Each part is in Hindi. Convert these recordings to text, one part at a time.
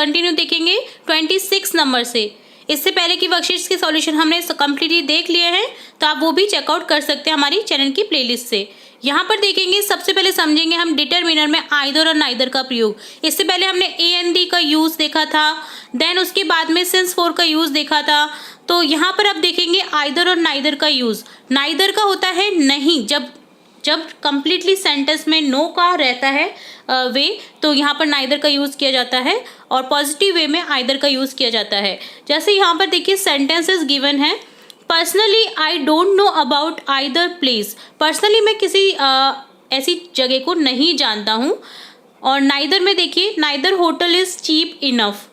कंटिन्यू देखेंगे 26 नंबर से। इससे पहले की वर्कशीट्स के सॉल्यूशन हमने कम्प्लीटली देख लिए हैं, तो आप वो भी चेकआउट कर सकते हैं हमारी चैनल की प्लेलिस्ट से। यहाँ पर देखेंगे, सबसे पहले समझेंगे हम डिटरमिनर में आइदर और नाइदर का प्रयोग। इससे पहले हमने ए एन दी का यूज़ देखा था, देन उसके बाद में सिंस फॉर का यूज़ देखा था। तो यहाँ पर अब देखेंगे आइदर और नाइदर का यूज़। नाइदर का होता है नहीं, जब कंप्लीटली सेंटेंस में नो का रहता है वे, तो यहाँ पर नाइदर का यूज़ किया जाता है, और पॉजिटिव वे में आइदर का यूज़ किया जाता है। जैसे यहाँ पर देखिए सेंटेंसेस गिवन है, personally I don't know about either place. Personally मैं किसी ऐसी जगह को नहीं जानता हूँ। और नाइदर में देखिए, neither hotel is cheap enough,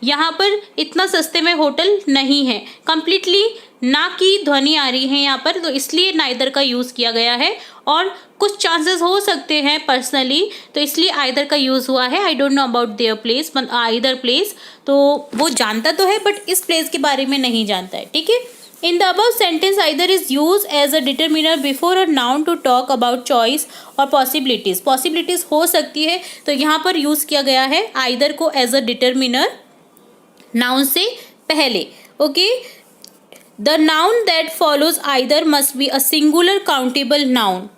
यहाँ पर इतना सस्ते में होटल नहीं है। कंप्लीटली ना की ध्वनि आ रही है यहाँ पर, तो इसलिए नाइदर का यूज़ किया गया है। और कुछ चांसेस हो सकते हैं पर्सनली, तो इसलिए आइदर का यूज़ हुआ है। I don't know about their place, either place, तो वो जानता तो है बट इस प्लेस के बारे में नहीं जानता है, ठीक है। In the above sentence either is use as a determiner before a noun to talk about choice और पॉसिबिलिटीज। पॉसिबिलिटीज हो सकती है, तो यहाँ पर यूज़ किया गया है आइदर को एज अ डिटरमिनर नाउन से पहले। Okay, the noun that follows either must be a singular countable noun.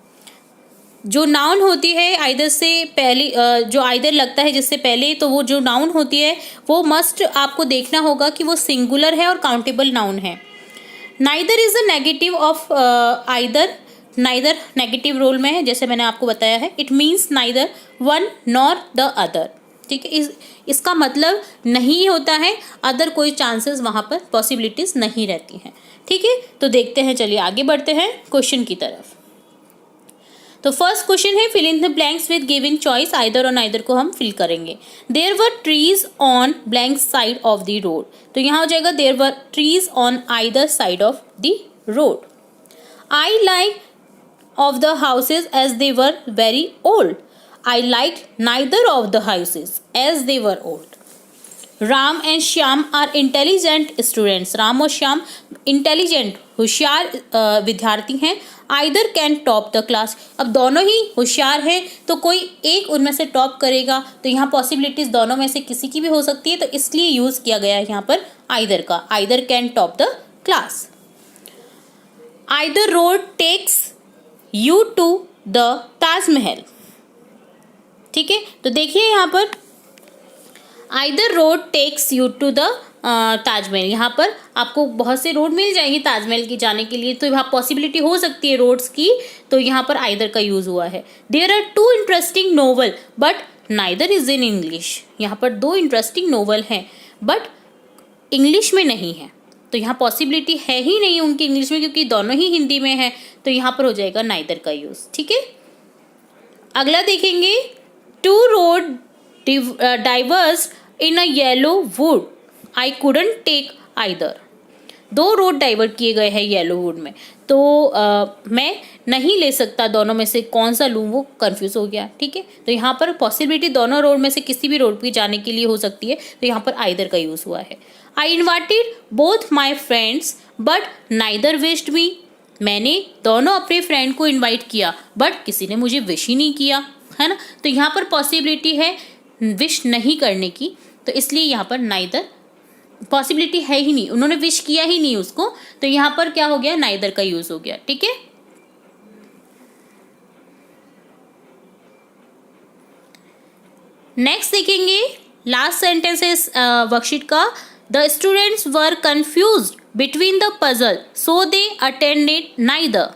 जो नाउन होती है आइदर से पहले, जो आइदर लगता है जिससे पहले, तो वो जो नाउन होती है वो मस्ट आपको देखना होगा कि वो सिंगुलर है और काउंटेबल नाउन है। Neither is a negative of either. Neither negative role में है, जैसे मैंने आपको बताया है। It means neither one nor the other, ठीक है। इसका मतलब नहीं होता है अदर, कोई चांसेस वहाँ पर पॉसिबिलिटीज नहीं रहती हैं, ठीक है। तो देखते हैं, चलिए आगे बढ़ते हैं क्वेश्चन की तरफ। तो फर्स्ट क्वेश्चन है, fill in the blanks with given choice. Either और नाइदर को हम फिल करेंगे। There were trees on blank side of the road, तो यहाँ हो जाएगा there were trees on either side of the road. I like of the houses as they were very old. I liked neither of the houses as they were old. Ram and Shyam are intelligent students. Ram और श्याम इंटेलिजेंट होशियार विद्यार्थी हैं। Either can top the class, अब दोनों ही होशियार हैं, तो कोई एक उनमें से टॉप करेगा, तो यहाँ पॉसिबिलिटीज दोनों में से किसी की भी हो सकती है, तो इसलिए यूज़ किया गया है यहाँ पर आइदर का। Either can top the class. Either road takes you to the Taj Mahal, ठीक है। तो देखिए यहाँ पर either road takes you to the Taj Mahal, यहाँ पर आपको बहुत से रोड मिल जाएंगे ताजमहल की जाने के लिए, तो यहाँ पॉसिबिलिटी हो सकती है रोड्स की, तो यहाँ पर आइदर का यूज़ हुआ है। There are two interesting novel but neither is in English, यहाँ पर दो इंटरेस्टिंग नोवेल हैं बट इंग्लिश में नहीं है, तो यहाँ पॉसिबिलिटी है ही नहीं उनकी इंग्लिश में, क्योंकि दोनों ही हिंदी में है, तो यहाँ पर हो जाएगा नाइदर का यूज़, ठीक है। अगला देखेंगे, two road diverse in a yellow wood, I couldn't take either. दो रोड डाइवर्ट किए गए हैं येलो वुड में, तो मैं नहीं ले सकता दोनों में से कौन सा लूँ, वो कंफ्यूज हो गया, ठीक है। तो यहाँ पर पॉसिबिलिटी दोनों रोड में से किसी भी रोड पे जाने के लिए हो सकती है, तो यहाँ पर आइदर का यूज़ हुआ है। I invited both my friends but neither wished मी। मैंने दोनों अपने फ्रेंड को इन्वाइट किया बट किसी ने मुझे विश ही नहीं किया, है ना। तो यहाँ पर पॉसिबिलिटी है विश नहीं करने की, तो इसलिए यहाँ पर नाइदर पॉसिबिलिटी है ही नहीं, उन्होंने विश किया ही नहीं उसको, तो यहाँ पर क्या हो गया, नाइदर का यूज हो गया, ठीक है। नेक्स्ट देखेंगे, लास्ट सेंटेंस है वर्कशीट का। The students were confused between the puzzle so they attended neither.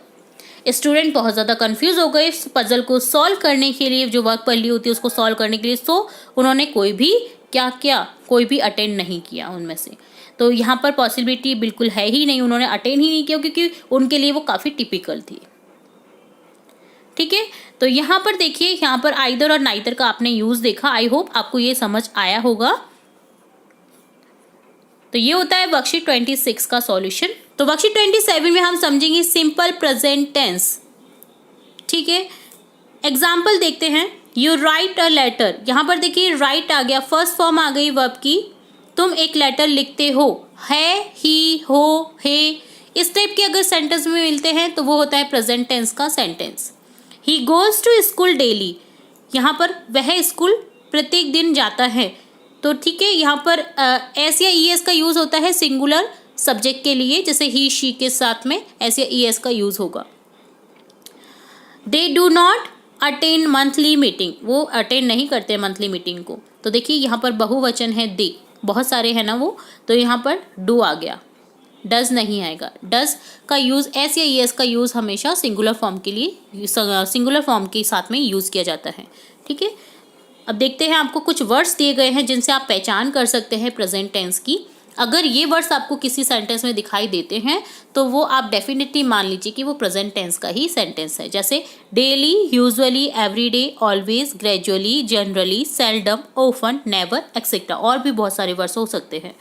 Student बहुत ज़्यादा कंफ्यूज हो गए इस पजल को सॉल्व करने के लिए, जो वर्क पढ़ ली होती है उसको सॉल्व करने के लिए, सो उन्होंने कोई भी क्या किया, कोई भी अटेंड नहीं किया उनमें से। तो यहाँ पर पॉसिबिलिटी बिल्कुल है ही नहीं, उन्होंने अटेंड ही नहीं किया, क्योंकि उनके लिए वो काफ़ी टिपिकल थी, ठीक है। तो यहाँ पर देखिए, यहाँ पर आइदर और नाइदर का आपने यूज़ देखा। आई होप आपको ये समझ आया होगा। तो ये होता है वर्कशीट 26 का सॉल्यूशन। तो वर्कशीट 27 में हम समझेंगे सिंपल प्रेजेंट टेंस, ठीक है। एग्जाम्पल देखते हैं। यू राइट अ लेटर, यहाँ पर देखिए राइट आ गया, फर्स्ट फॉर्म आ गई वर्ब की। तुम एक लेटर लिखते हो, है, ही, हो, हे, इस टाइप के अगर सेंटेंस में मिलते हैं तो वो होता है प्रेजेंट टेंस का sentence. He goes to school daily, यहाँ पर वह स्कूल प्रत्येक दिन जाता है। तो ठीक है, यहाँ पर एस या ई एस का यूज़ होता है सिंगुलर सब्जेक्ट के लिए, जैसे ही शी के साथ में एस या ई एस का यूज़ होगा। They do not attend monthly meeting, वो अटेंड नहीं करते मंथली मीटिंग को। तो देखिए यहाँ पर बहुवचन है दे, बहुत सारे हैं ना वो, तो यहाँ पर डू आ गया, डज नहीं आएगा। डज का यूज़, एस या ई एस का यूज़ हमेशा सिंगुलर फॉर्म के लिए, सिंगुलर फॉर्म के साथ में यूज़ किया जाता है। ठीक है, अब देखते हैं, आपको कुछ वर्ड्स दिए गए हैं जिनसे आप पहचान कर सकते हैं प्रेजेंट टेंस की। अगर ये वर्ड्स आपको किसी सेंटेंस में दिखाई देते हैं तो वो आप डेफिनेटली मान लीजिए कि वो प्रेजेंट टेंस का ही सेंटेंस है, जैसे daily, usually, everyday, always, gradually, generally, seldom, often, never, etcetera, और भी बहुत सारे वर्ड्स हो सकते हैं।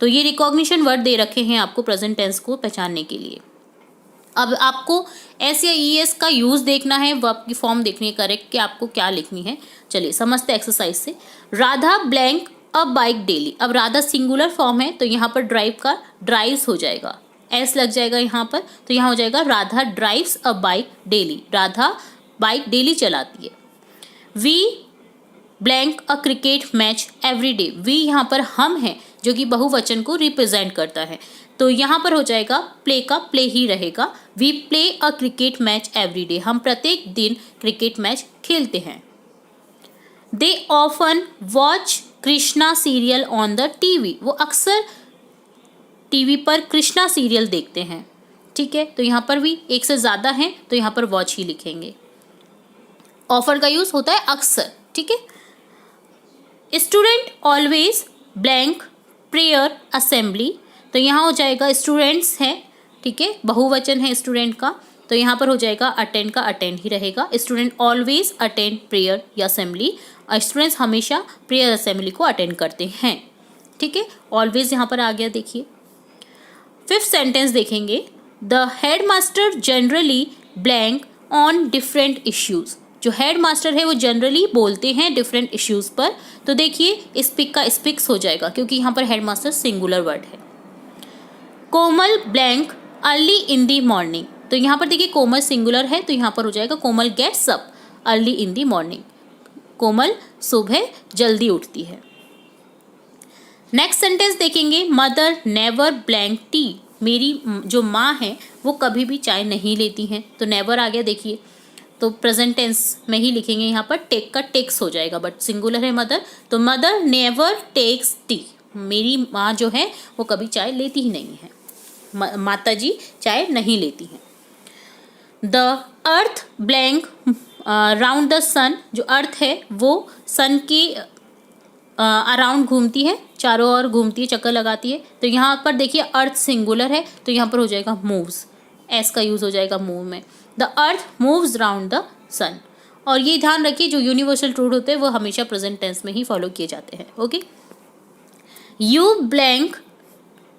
तो ये रिकॉग्निशन वर्ड दे रखे हैं आपको प्रेजेंट टेंस को पहचानने के लिए। अब आपको एस या ई एस का यूज़ देखना है, वर्ब की फॉर्म देखनी है करेक्ट कि आपको क्या लिखनी है। चलिए समझते हैं एक्सरसाइज से। राधा ब्लैंक अ बाइक डेली। अब राधा सिंगुलर फॉर्म है तो यहाँ पर ड्राइव का ड्राइव्स हो जाएगा, एस लग जाएगा यहाँ पर, तो यहाँ हो जाएगा Radha drives a bike daily, Radha bike daily चलाती है। We blank a cricket match every day. We यहाँ पर हम है जो कि बहुवचन को रिप्रेजेंट करता है, तो यहाँ पर हो जाएगा प्ले का प्ले ही रहेगा। We play a cricket match every day, हम प्रत्येक दिन क्रिकेट मैच खेलते हैं। They often watch Krishna serial on the TV, वो अक्सर टीवी पर कृष्णा सीरियल देखते हैं। ठीक है, तो यहाँ पर भी एक से ज़्यादा हैं तो यहाँ पर वॉच ही लिखेंगे। ऑफर का यूज़ होता है अक्सर। ठीक है, student always blank prayer assembly, तो यहाँ हो जाएगा स्टूडेंट्स हैं, ठीक है, बहुवचन है स्टूडेंट का, तो यहाँ पर हो जाएगा अटेंड का अटेंड ही रहेगा। स्टूडेंट ऑलवेज अटेंड प्रेयर या असेंबली, स्टूडेंट्स हमेशा प्रेयर असेंबली को अटेंड करते हैं। ठीक है, ऑलवेज यहाँ पर आ गया। देखिए फिफ्थ सेंटेंस देखेंगे, the head master generally blank on different issues, जो हेड मास्टर है वो जनरली बोलते हैं डिफरेंट इश्यूज़ पर, तो देखिए स्पीक का स्पीक्स हो जाएगा क्योंकि यहाँ पर हेड मास्टर सिंगुलर वर्ड है। Komal blank early in the morning, तो यहाँ पर देखिए कोमल सिंगुलर है तो यहाँ पर हो जाएगा Komal gets up early in the morning, Komal सुबह जल्दी उठती है। नेक्स्ट सेंटेंस देखेंगे, मदर नेवर ब्लैंक टी, मेरी जो माँ है वो कभी भी चाय नहीं लेती हैं, तो नेवर आ गया। देखिए तो प्रेजेंट टेंस में ही लिखेंगे, यहाँ पर टेक का टेक्स हो जाएगा, बट सिंगुलर है मदर, तो मदर नेवर टेक्स टी, मेरी माँ जो है वो कभी चाय लेती ही नहीं है, माता जी चाय नहीं लेती हैं। The earth blank round the sun, जो अर्थ है वो सन के अराउंड घूमती है, चारों ओर घूमती है, चक्कर लगाती है, तो यहाँ पर देखिए अर्थ सिंगुलर है तो यहाँ पर हो जाएगा मूव्स, एस का यूज़ हो जाएगा मूव में। The earth moves round the sun, और ये ध्यान रखिए जो यूनिवर्सल ट्रूथ होते हैं वो हमेशा प्रेजेंट टेंस में ही फॉलो किए जाते हैं। Okay, you blank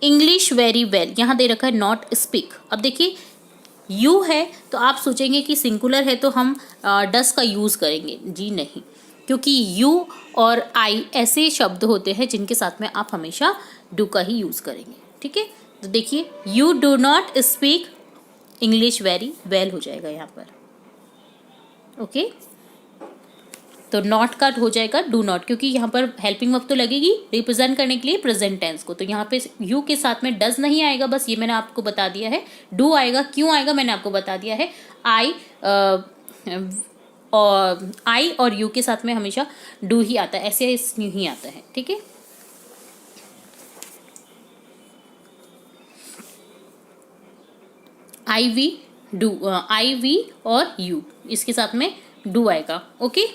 English very well, यहाँ दे रखा है नॉट स्पीक। अब देखिए यू है तो आप सोचेंगे कि सिंगुलर है तो हम डस का यूज़ करेंगे, जी नहीं, क्योंकि यू और आई ऐसे शब्द होते हैं जिनके साथ में आप हमेशा डू का ही यूज़ करेंगे। ठीक है, तो देखिए you do not speak English very well हो जाएगा यहाँ पर। ओके, तो नॉट का हो जाएगा डू नॉट, क्योंकि यहाँ पर हेल्पिंग वर्ब तो लगेगी रिप्रेजेंट करने के लिए प्रेजेंट टेंस को, तो यहाँ पे यू के साथ में डज नहीं आएगा, बस ये मैंने आपको बता दिया है। डू आएगा, क्यों आएगा मैंने आपको बता दिया है। आई और यू के साथ में हमेशा डू ही आता है, ऐसे नहीं आता है। ठीक है, आई वी और यू, इसके साथ में डू आएगा। ओके,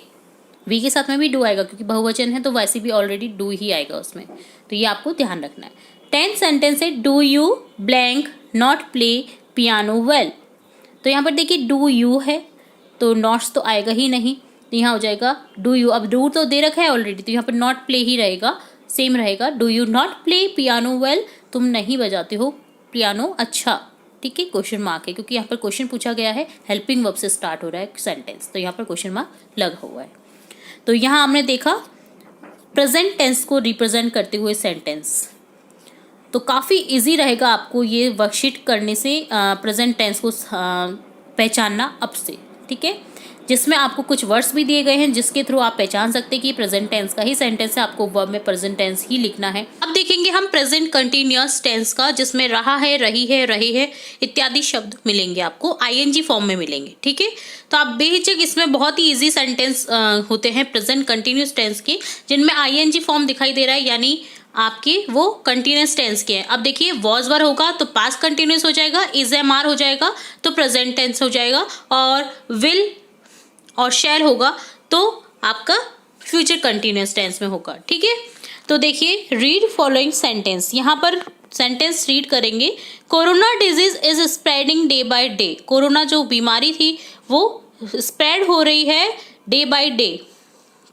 वी के साथ में भी डू आएगा क्योंकि बहुवचन है तो वैसे भी ऑलरेडी डू ही आएगा उसमें, तो ये आपको ध्यान रखना है। 10th सेंटेंस है, do you blank not play piano well, तो यहाँ पर देखिए डू यू है तो नॉट्स तो आएगा ही नहीं, तो यहाँ हो जाएगा डू यू। अब डू तो दे रखा है ऑलरेडी तो यहाँ पर नॉट प्ले ही रहेगा, सेम रहेगा। Do you not play piano well, तुम नहीं बजाते हो पियानो अच्छा। ठीक है, क्वेश्चन मार्क है क्योंकि यहाँ पर क्वेश्चन पूछा गया है, हेल्पिंग वर्ब से स्टार्ट हो रहा है सेंटेंस, तो यहाँ पर क्वेश्चन मार्क लगा हुआ है। तो यहाँ हमने देखा प्रेजेंट टेंस को रिप्रेजेंट करते हुए सेंटेंस, तो काफ़ी इजी रहेगा आपको ये वर्कशीट करने से प्रेजेंट टेंस को पहचानना अब से। ठीक है, जिसमें आपको कुछ वर्ड्स भी दिए गए हैं जिसके थ्रू आप पहचान सकते हैं कि प्रेजेंट टेंस का ही सेंटेंस है, आपको वर्ब में प्रेजेंट टेंस ही लिखना है। अब देखेंगे हम प्रेजेंट कंटिन्यूअस टेंस का, जिसमें रहा है, रही है, रहे है इत्यादि शब्द मिलेंगे, आपको आईएनजी फॉर्म में मिलेंगे। ठीक है, तो आप बेहिचक, इसमें बहुत ही इजी सेंटेंस होते हैं प्रेजेंट कंटिन्यूअस टेंस के, जिनमें आईएनजी फॉर्म दिखाई दे रहा है, यानी आपकी वो कंटिन्यूअस टेंस के हैं। अब देखिए वॉज वर होगा तो पास्ट कंटिन्यूअस हो जाएगा, इज एम आर हो जाएगा तो प्रेजेंट टेंस हो जाएगा, और विल और शैल होगा तो आपका फ्यूचर कंटिन्यूअस टेंस में होगा। ठीक है, तो देखिए रीड फॉलोइंग सेंटेंस, यहाँ पर सेंटेंस रीड करेंगे। Corona disease is spreading day by day. Corona जो बीमारी थी वो स्प्रेड हो रही है डे बाय डे।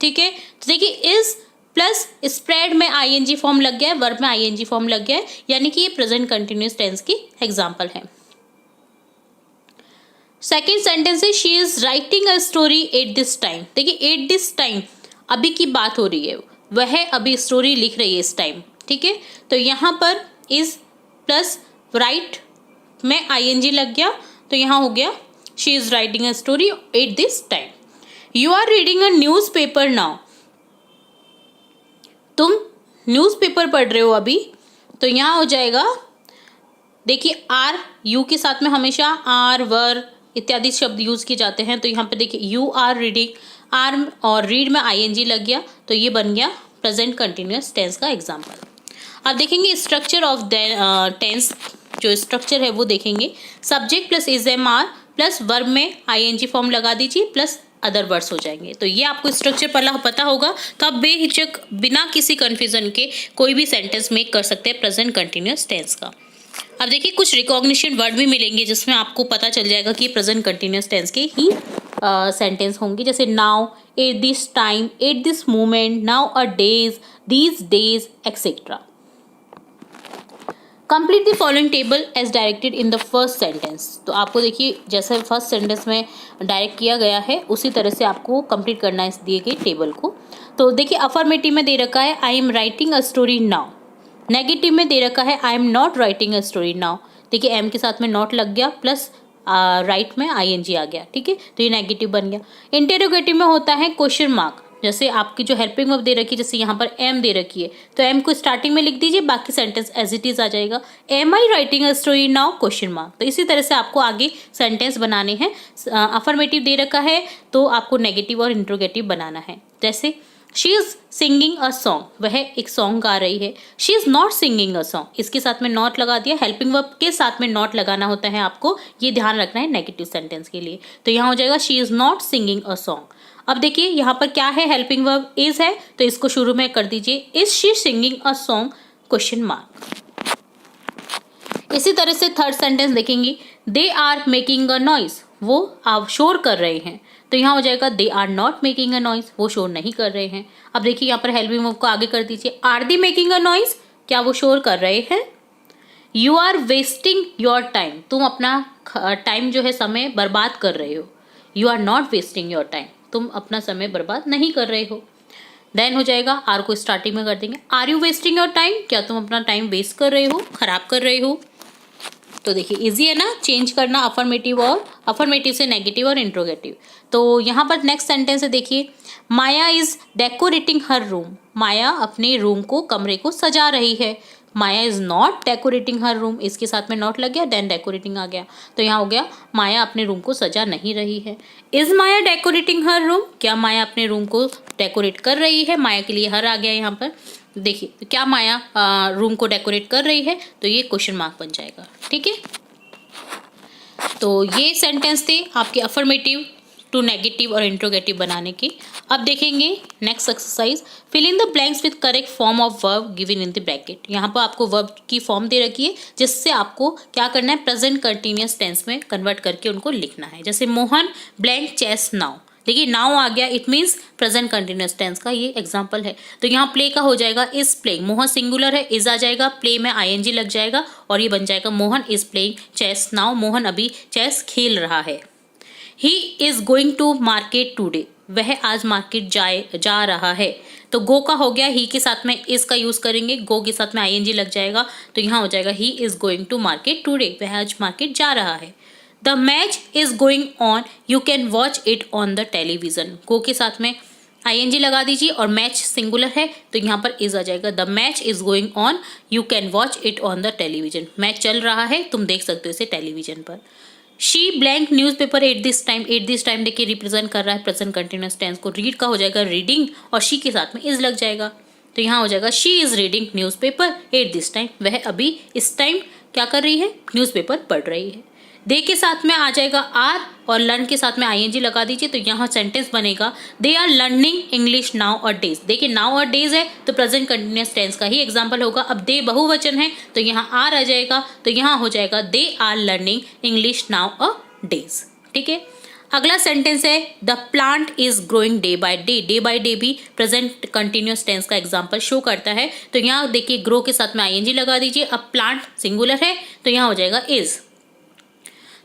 ठीक है, तो देखिए इज प्लस स्प्रेड में आईएनजी फॉर्म लग गया है, वर्ब में आईएनजी फॉर्म लग गया है, यानी कि ये प्रेजेंट कंटिन्यूअस टेंस की एग्जांपल है। सेकेंड सेंटेंस है she is writing a story at this time. देखिए एट दिस टाइम अभी की बात हो रही है, वह अभी स्टोरी लिख रही है इस टाइम। ठीक है, तो यहाँ पर इज प्लस राइट में आईएनजी लग गया, तो यहाँ हो गया she is writing a story at this time. You are reading a newspaper now. तुम न्यूज़पेपर पढ़ रहे हो अभी, तो यहाँ हो जाएगा, देखिए आर यू के साथ में हमेशा आर वर इत्यादि शब्द यूज किए जाते हैं, तो यहाँ पे देखिए यू आर रीडिंग, आर और रीड में आईएनजी लग गया, तो ये बन गया प्रेजेंट कंटिन्यूअस टेंस का एग्जाम्पल। अब देखेंगे स्ट्रक्चर ऑफ टेंस, जो स्ट्रक्चर है वो देखेंगे। Subject plus is am are plus verb में आईएनजी फॉर्म लगा दीजिए प्लस अदर वर्ड्स हो जाएंगे। तो ये आपको स्ट्रक्चर पता होगा, तो आप बेहिचक बिना किसी कंफ्यूजन के कोई भी सेंटेंस मेक कर सकते हैं प्रेजेंट कंटिन्यूअस टेंस का। अब देखिए कुछ रिकॉग्निशन वर्ड भी मिलेंगे जिसमें आपको पता चल जाएगा कि प्रेजेंट कंटिन्यूअस टेंस के ही सेंटेंस होंगे, जैसे now, at this time, at this moment, nowadays, these days etcetera. Complete the following table as directed in the first sentence. तो आपको देखिए जैसे फर्स्ट सेंटेंस में डायरेक्ट किया गया है उसी तरह से आपको कंप्लीट करना है इस दिए गए टेबल को। तो देखिए अफर्मेटिव में दे रखा है I am writing a story now. Negative में दे रखा है I am not writing a story now. देखिए एम के साथ में नॉट लग गया प्लस राइट में आईएनजी आ गया। ठीक है, तो ये नेगेटिव बन गया। इंटेरोगेटिव में होता है क्वेश्चन मार्क, जैसे आपकी जो हेल्पिंग वर्ब दे रखी है, जैसे यहाँ पर एम दे रखी है तो एम को स्टार्टिंग में लिख दीजिए, बाकी सेंटेंस एज इट इज आ जाएगा। Am I writing a story now question mark. तो इसी तरह से आपको आगे सेंटेंस बनाने हैं। अफर्मेटिव दे रखा है तो आपको नेगेटिव और इंट्रोगेटिव बनाना है। जैसे she is singing a song, वह एक सॉन्ग गा रही है। She is not singing a song, इसके साथ में नॉट लगा दिया। हेल्पिंग वर्ब के साथ में नॉट लगाना होता है, आपको ये ध्यान रखना है नेगेटिव सेंटेंस के लिए। तो यहाँ हो जाएगा she is not singing a song. अब देखिए यहाँ पर क्या है, हेल्पिंग वर्ब इज है तो इसको शुरू में कर दीजिए, is she singing a song question mark. इसी तरह से थर्ड सेंटेंस देखेंगे, they are making a noise, वो आप शोर कर रहे हैं। तो यहाँ हो जाएगा they are not making a noise, वो शोर नहीं कर रहे हैं। अब देखिए यहाँ पर हेल्पिंग वर्ब को आगे कर दीजिए, are they making a noise, क्या वो शोर कर रहे हैं। You are wasting your time, तुम अपना टाइम जो है समय बर्बाद कर रहे हो। You are not wasting your time, तुम अपना समय बर्बाद नहीं कर रहे हो। देन हो जाएगा आर को स्टार्टिंग में कर देंगे, are you wasting your time, क्या तुम अपना टाइम वेस्ट कर रहे हो, खराब कर रहे हो। तो देखिए इजी है ना चेंज करना अफर्मेटिव और अफर्मेटिव से नेगेटिव और इंट्रोगेटिव। तो यहाँ पर नेक्स्ट सेंटेंस है, देखिए Maya is decorating her room, Maya अपने रूम को, कमरे को सजा रही है। Maya is not decorating her room, इसके साथ में नॉट लग गया, देन डेकोरेटिंग आ गया, तो यहाँ हो गया माया अपने रूम को सजा नहीं रही है। Is Maya decorating her room, क्या माया अपने रूम को डेकोरेट कर रही है। माया के लिए हर आ गया यहाँ पर। देखिए तो क्या माया रूम को डेकोरेट कर रही है, तो ये क्वेश्चन मार्क बन जाएगा। ठीक है, तो ये सेंटेंस थे आपके अफर्मेटिव टू नेगेटिव और इंट्रोगेटिव बनाने के। अब देखेंगे next exercise, fill in the blanks with correct form of verb given in the bracket. यहाँ पर आपको वर्ब की फॉर्म दे रखी है जिससे आपको क्या करना है, प्रेजेंट कंटिन्यूअस टेंस में कन्वर्ट करके उनको लिखना है। जैसे मोहन ब्लैंक चेस नाउ, देखिए नाउ आ गया, it means present continuous tense का ये एग्जांपल है। तो यहाँ प्ले का हो जाएगा इज प्लेइंग, मोहन सिंगुलर है, इज आ जाएगा, प्ले में आईएनजी लग जाएगा और ये बन जाएगा Mohan is playing chess now, Mohan अभी चेस खेल रहा है। He is going to market today, वह आज मार्केट जा रहा है। तो गो का हो गया, ही के साथ में इस का यूज करेंगे, गो के साथ में आईएनजी लग जाएगा, तो यहाँ हो जाएगा he is going to market today, वह आज मार्केट जा रहा है। The match is going on, you can watch it on the television. Go के साथ में ING लगा दीजिए और मैच सिंगुलर है तो यहाँ पर इज आ जाएगा। The match is going on, you can watch it on the television. Match चल रहा है, तुम देख सकते हो इसे टेलीविजन पर। She blank news paper eight this time. At this time देखिए रिप्रेजेंट कर रहा है प्रेजेंट कंटिन्यूअस टेंस को। रीड का हो जाएगा रीडिंग और शी के साथ में इज लग जाएगा तो यहाँ हो जाएगा she is reading news paper eight this time. वह अभी इस टाइम क्या कर रही है, न्यूज पेपर पढ़ रही है। दे के साथ में आ जाएगा आर और लर्न के साथ में ING लगा दीजिए तो यहाँ सेंटेंस बनेगा they are learning English nowadays. देखिए नाउ और डेज है तो प्रेजेंट कंटिन्यूअस टेंस का ही एग्जांपल होगा। अब दे बहुवचन है तो यहाँ आर आ जाएगा तो यहाँ हो जाएगा they are learning English nowadays. ठीक है, अगला सेंटेंस है the plant is growing day by day. Day by day भी प्रेजेंट कंटिन्यूअस टेंस का एग्जांपल शो करता है तो यहाँ देखिए ग्रो के साथ में ING लगा दीजिए। अब प्लांट सिंगुलर है तो यहाँ हो जाएगा is.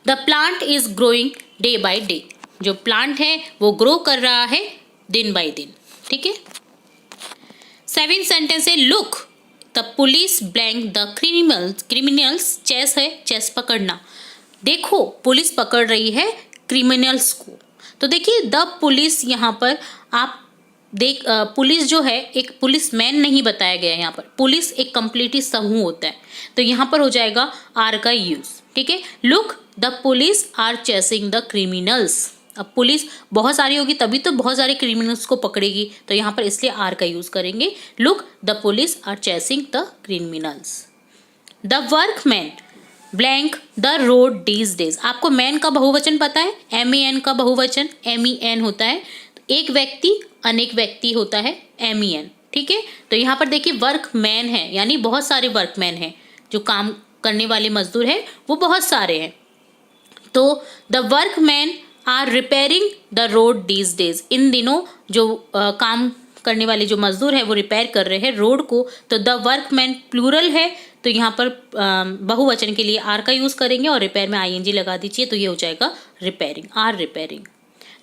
The plant is growing day by day. जो प्लांट है वो ग्रो कर रहा है दिन बाय दिन। ठीक है, 7 सेंटेंस है look the police blank the criminals. Chase है, चेस पकड़ना। देखो पुलिस पकड़ रही है क्रिमिनल्स को। तो देखिए द पुलिस यहाँ पर आप देख पुलिस जो है एक पुलिस मैन नहीं बताया गया है। यहाँ पर पुलिस एक कंप्लीटली समूह होता है तो यहाँ पर हो जाएगा आर का यूज। ठीक है, look the police are chasing the criminals. अब पुलिस बहुत सारी होगी तभी तो बहुत सारे क्रिमिनल्स को पकड़ेगी तो यहाँ पर इसलिए आर का यूज करेंगे। Look the police are chasing the criminals. The workman blank the road these days. आपको मैन का बहुवचन पता है, MEN का बहुवचन MEN होता है। एक व्यक्ति अनेक व्यक्ति होता है MEN। ठीक है, तो यहाँ पर देखिए वर्कमैन है यानी बहुत सारे वर्कमैन हैं, जो काम करने वाले मजदूर हैं वो बहुत सारे हैं। तो the workman are repairing the road these days. इन दिनों जो काम करने वाले जो मजदूर है वो रिपेयर कर रहे हैं रोड को। तो द वर्कमैन प्लूरल है तो यहाँ पर बहुवचन के लिए आर का यूज करेंगे और रिपेयर में ING लगा दीजिए तो ये हो जाएगा repairing, are repairing.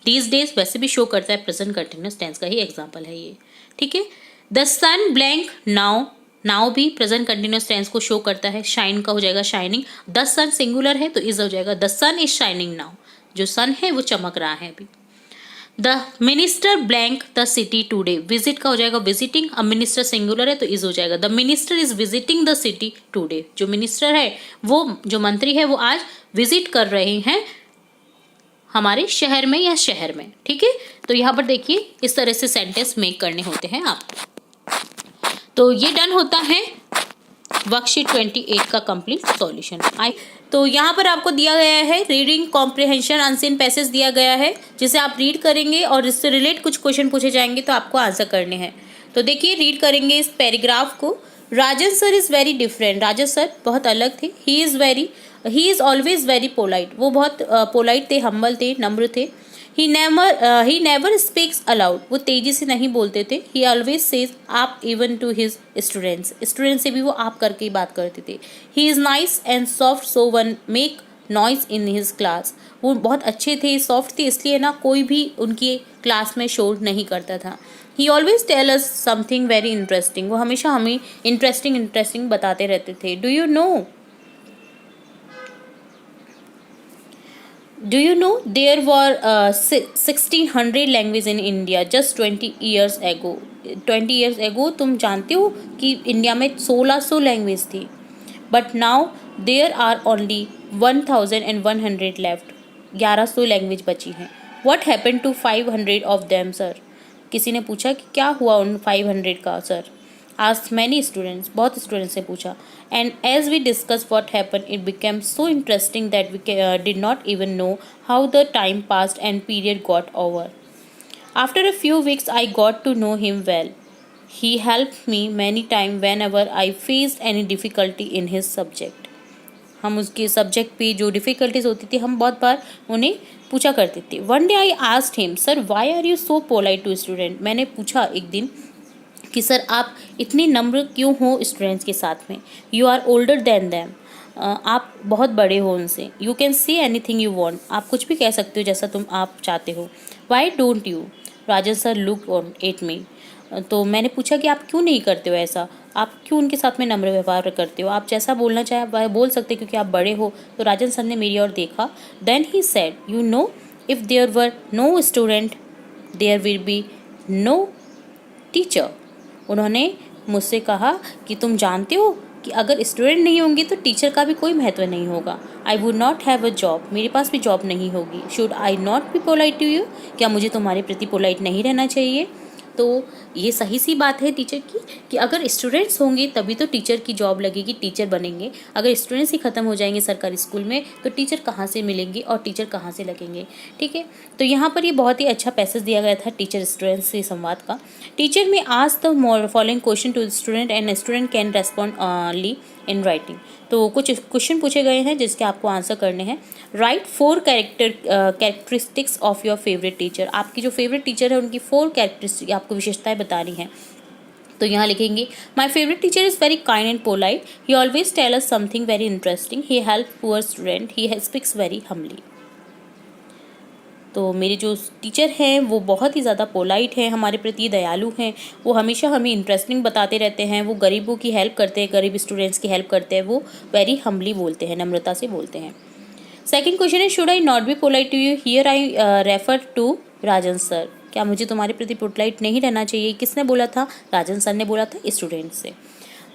These days वैसे भी शो करता है प्रेजेंट कंटिन्यूअस टेंस का ही एग्जाम्पल है ये। ठीक है, the sun blank now. Now भी प्रेजेंट कंटिन्यूअस टेंस को शो करता है। शाइन का हो जाएगा शाइनिंग। द सन सिंगुलर है तो इज हो जाएगा the sun is shining now. जो सन है वो चमक रहा है अभी। The minister blank the city today. Visit का हो जाएगा विजिटिंग। अब मिनिस्टर सिंगुलर है तो इज हो जाएगा the minister is visiting the city today. जो मिनिस्टर है वो जो मंत्री है वो आज विजिट कर रहे हैं हमारे शहर में या शहर में। ठीक है, तो यहाँ पर देखिए इस तरह से सेंटेंस मेक करने होते हैं आपको। तो ये डन होता है वर्कशीट 28 का कंप्लीट सॉल्यूशन। तो यहाँ पर आपको दिया गया है रीडिंग कॉम्प्रिहेंशन अनसीन पैसेज दिया गया है जिसे आप रीड करेंगे और इससे रिलेट कुछ क्वेश्चन पूछे जाएंगे तो आपको आंसर करने हैं। तो देखिए रीड करेंगे इस पैराग्राफ को। Rajan sir is very different. Rajan sir बहुत अलग थे। He is always very polite. वो बहुत पोलाइट थे, हम्बल थे, नम्र थे। He never speaks aloud. वो तेजी से नहीं बोलते थे। ही ऑलवेज सेज आप even to his students. Students से भी वो आप करके ही बात करते थे। He is nice and soft so one make noise in his class. वो बहुत अच्छे थे, सॉफ्ट थे, इसलिए ना कोई भी उनकी क्लास में शोर नहीं करता था। He always tell us something very interesting. वो हमेशा हमें इंटरेस्टिंग बताते रहते थे। Do you know there were 1600 languages in India just 20 years ago? 20 years ago तुम जानते हो कि इंडिया में 1600 लैंग्वेज थी। But now there are only 1100 left. 1100 language बची हैं। What happened to 500 of them, sir? किसी ने पूछा कि क्या हुआ उन 500 का सर। Asked many students, बहुत स्टूडेंट्स ने पूछा। And as we discussed what happened, it became so interesting that we did not even know how the time passed and period got over. After a few weeks, I got to know him well. He helped me many times whenever I faced any difficulty in his subject. हम उसके सब्जेक्ट पे जो डिफ़िकल्टीज होती थी हम बहुत बार उन्हें पूछा करते थे। One day I asked him, sir, why are you so polite to student? मैंने पूछा एक दिन कि सर आप इतनी नम्र क्यों हो स्टूडेंट्स के साथ में। You are older than them. आप बहुत बड़े हो उनसे। You can say anything you want. आप कुछ भी कह सकते हो जैसा आप चाहते हो। Why don't you? Rajan sir look on at me. तो मैंने पूछा कि आप क्यों नहीं करते हो ऐसा। आप क्यों उनके साथ में नम्र व्यवहार करते हो? आप जैसा बोलना चाहे वह बोल सकते क्योंकि आप बड़े हो। तो राजन सर ने मेरी ओर देखा। Then he said, you know if there were no student there will be no teacher. उन्होंने मुझसे कहा कि तुम जानते हो कि अगर स्टूडेंट नहीं होंगे तो टीचर का भी कोई महत्व नहीं होगा। I would not have a job, मेरे पास भी जॉब नहीं होगी। Should I not be polite to you, क्या मुझे तुम्हारे प्रति पोलाइट नहीं रहना चाहिए? तो ये सही सी बात है टीचर की कि अगर स्टूडेंट्स होंगे तभी तो टीचर की जॉब लगेगी, टीचर बनेंगे। अगर स्टूडेंट्स ही ख़त्म हो जाएंगे सरकारी स्कूल में तो टीचर कहाँ से मिलेंगे और टीचर कहाँ से लगेंगे? ठीक है, तो यहाँ पर ये बहुत ही अच्छा पैसेज दिया गया था टीचर स्टूडेंट्स से संवाद का। टीचर में आज the following question to student and student can respond only in writing. तो कुछ क्वेश्चन पूछे गए हैं जिसके आपको आंसर करने हैं। Right 4 characteristics of your favourite teacher. आपकी जो फेवरेट टीचर है उनकी 4 कैरेक्टरिस्टिक आपको विशेषताएं बतानी हैं। तो यहाँ लिखेंगे, my favourite teacher is very kind and polite, he always tell us something very interesting, he help poor student, he speaks very humbly. तो मेरे जो टीचर हैं वो बहुत ही ज़्यादा पोलाइट हैं, हमारे प्रति दयालु हैं, वो हमेशा हमें इंटरेस्टिंग बताते रहते हैं, वो गरीबों की हेल्प करते हैं, गरीब स्टूडेंट्स की हेल्प करते हैं, वो वेरी हम्बली बोलते हैं, नम्रता से बोलते हैं। सेकंड क्वेश्चन है, should I not be polite to you, here I refer to Rajan sir. क्या मुझे तुम्हारे प्रति पोलाइट नहीं रहना चाहिए? किसने बोला था? राजन सर ने बोला था स्टूडेंट से।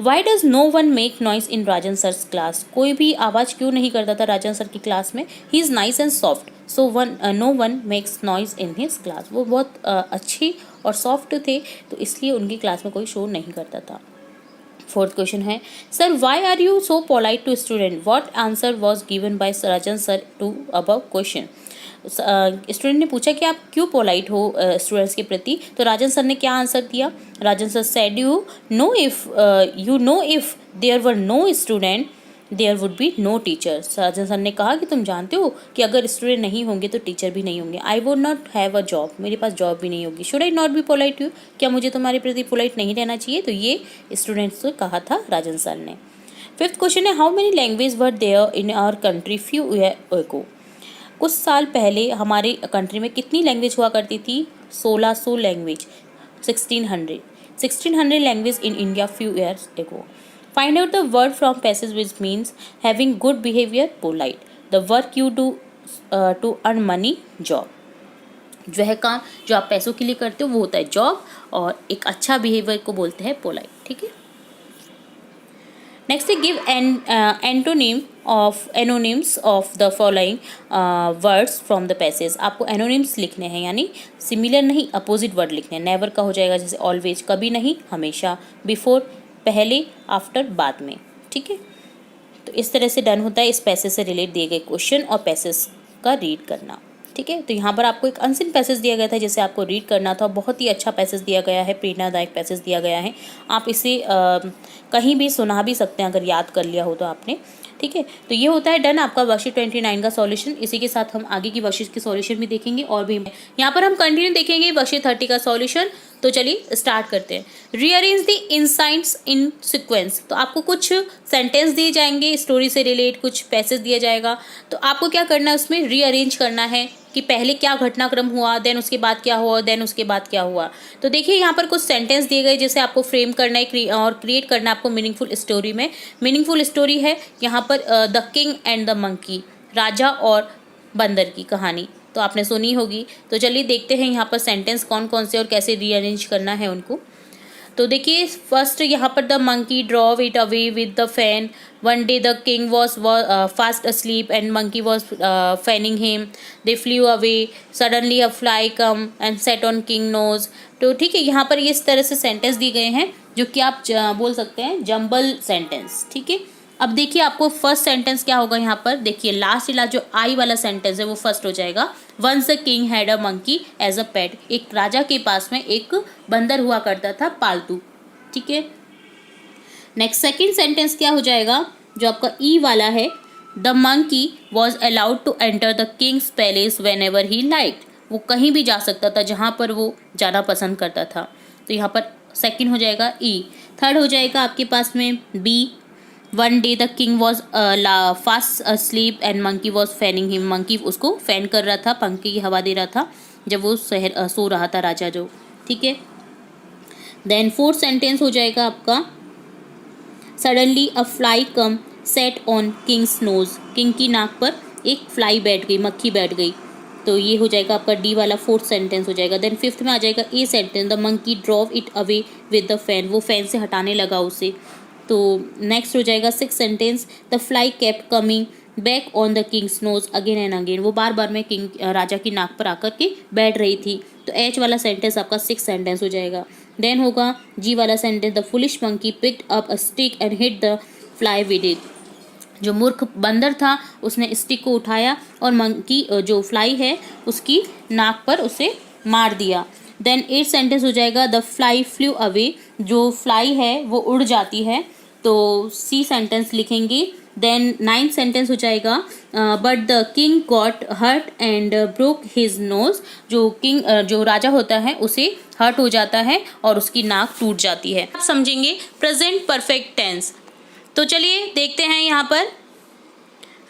Why does no one make noise in Rajan sir's class, कोई भी आवाज़ क्यों नहीं करता था राजन सर की क्लास में? He is nice and soft so no one makes noise in his class, वो बहुत अच्छी और सॉफ्ट थे तो इसलिए उनकी क्लास में कोई शोर नहीं करता था। फोर्थ क्वेश्चन है, sir why are you so polite to student, what answer was given by Rajan sir to above question. Student ने पूछा कि आप क्यों पोलाइट हो स्टूडेंट्स के प्रति, तो राजन सर ने क्या आंसर दिया? Rajan sir said, you know if there were no student there would be no teacher. Rajan sir ने कहा कि तुम जानते हो कि अगर स्टूडेंट नहीं होंगे तो टीचर भी नहीं होंगे। आई would not have a job, मेरे पास जॉब भी नहीं होगी। Should I not be polite you, क्या मुझे तुम्हारे प्रति पोलाइट नहीं रहना चाहिए? तो ये स्टूडेंट्स को कहा था राजन सर ने। फिफ्थ क्वेश्चन है, how many language were there in our country few year ago. कुछ साल पहले हमारे कंट्री में कितनी लैंग्वेज हुआ करती थी? 1600 language, 1600 language in India few years ago. Find out the word from passage which means having good behavior, polite. The work you do to earn money, job. जो है काम जो आप पैसों के लिए करते हो वो होता है जॉब, और एक अच्छा बिहेवियर को बोलते हैं पोलाइट। ठीक है, नेक्स्ट है, give anonymous of the following words from the passage. आपको एनोनिम्स लिखने हैं, यानी सिमिलर नहीं अपोजिट वर्ड लिखने हैं। नेवर का हो जाएगा जैसे ऑलवेज, कभी नहीं हमेशा, बिफोर पहले, आफ्टर बाद में। ठीक है, तो इस तरह से डन होता है इस पैसेज से रिलेट दिए गए क्वेश्चन और पैसेज का रीड करना। ठीक है, तो यहाँ पर आपको एक अनसीन पैसेज दिया गया था जिसे आपको रीड करना था। बहुत ही अच्छा पैसेज दिया गया है, प्रेरणादायक पैसेज दिया गया है। आप इसे कहीं भी सुना भी सकते हैं अगर याद कर लिया हो तो आपने। ठीक है, तो ये होता है डन आपका वर्कशीट 29 का सॉल्यूशन। इसी के साथ हम आगे की वर्कशीट के सॉल्यूशन भी देखेंगे और भी यहाँ पर हम कंटिन्यू देखेंगे वर्कशीट 30 का सॉल्यूशन। तो चलिए स्टार्ट करते हैं। Rearrange the insights in sequence. तो आपको कुछ सेंटेंस दिए जाएंगे, स्टोरी से रिलेट कुछ पैसेज दिया जाएगा, तो आपको क्या करना है उसमें रीअरेंज करना है कि पहले क्या घटनाक्रम हुआ, देन उसके बाद क्या हुआ, देन उसके बाद क्या हुआ। तो देखिए यहाँ पर कुछ सेंटेंस दिए गए जिसे आपको फ्रेम करना है और क्रिएट करना है आपको मीनिंगफुल स्टोरी में। मीनिंगफुल स्टोरी है यहाँ पर the king and the monkey, राजा और बंदर की कहानी, तो आपने सुनी होगी। तो चलिए देखते हैं यहाँ पर सेंटेंस कौन कौन से और कैसे रीअरेंज करना है उनको। तो देखिए फर्स्ट यहाँ पर, the monkey drove it away with the fan, one day the king was fast asleep and monkey was fanning him, they flew away, suddenly a fly come and set on king nose. तो ठीक है, यहाँ पर इस तरह से सेंटेंस दिए गए हैं जो कि आप बोल सकते हैं जंबल सेंटेंस। ठीक है, अब देखिए आपको फर्स्ट सेंटेंस क्या होगा यहाँ पर, देखिए लास्ट जो आई वाला सेंटेंस है वो फर्स्ट हो जाएगा। Once the king had a monkey as a pet, एक राजा के पास में एक बंदर हुआ करता था पालतू। ठीक है, नेक्स्ट सेकंड सेंटेंस क्या हो जाएगा जो आपका ई वाला है, the monkey was allowed to enter the king's palace whenever he liked, वो कहीं भी जा सकता था जहाँ पर वो जाना पसंद करता था। तो यहाँ पर सेकंड हो जाएगा ई। थर्ड हो जाएगा आपके पास में B, one day the king was fast asleep and monkey was fanning him, monkey उसको फैन कर रहा था, पंखे की हवा दे रहा था जब वो सो रहा था राजा जो। ठीक है, देन फोर्थ सेंटेंस हो जाएगा आपका suddenly a fly come set on king's nose, king की नाक पर एक फ्लाई बैठ गई, मक्खी बैठ गई। तो ये हो जाएगा आपका डी वाला फोर्थ सेंटेंस हो जाएगा। देन फिफ्थ में आ जाएगा A sentence, the monkey drove it away with the fan, वो फैन से हटाने लगा उसे। तो नेक्स्ट हो जाएगा six sentence, the fly kept coming back on the king's nose again and again, वो बार बार में किंग राजा की नाक पर आकर के बैठ रही थी। तो एच वाला सेंटेंस आपका सिक्स सेंटेंस हो जाएगा। देन होगा जी वाला sentence, the foolish monkey picked up a stick and hit the fly with it, जो मूर्ख बंदर था उसने स्टिक को उठाया और मंकी जो फ्लाई है उसकी नाक पर उसे मार दिया। देन एट सेंटेंस हो जाएगा, द फ्लाई फ्लू अवे, जो फ्लाई है वो उड़ जाती है, तो सी सेंटेंस लिखेंगे। देन नाइन्थ सेंटेंस हो जाएगा, but the king got hurt and broke his nose, जो किंग जो राजा होता है उसे हर्ट हो जाता है और उसकी नाक टूट जाती है। आप समझेंगे प्रेजेंट परफेक्ट टेंस। तो चलिए देखते हैं यहाँ पर,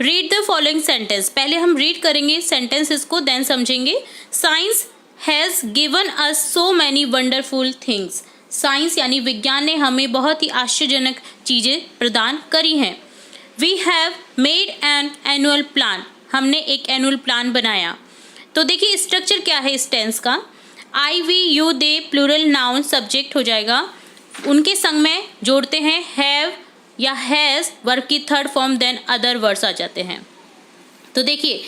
रीड द फॉलोइंग सेंटेंस। पहले हम रीड करेंगे सेंटेंसेस को, देन समझेंगे। Science has given us so many wonderful things, science यानी विज्ञान ने हमें बहुत ही आश्चर्यजनक चीज़ें प्रदान करी हैं। We have made an annual plan, हमने एक एनुअल प्लान बनाया। तो देखिए स्ट्रक्चर क्या है इस टेंस का, I we you they plural noun subject हो जाएगा, उनके संग में जोड़ते हैं हैव या हैज़, वर्ब की third form, then other words आ जाते हैं। तो देखिए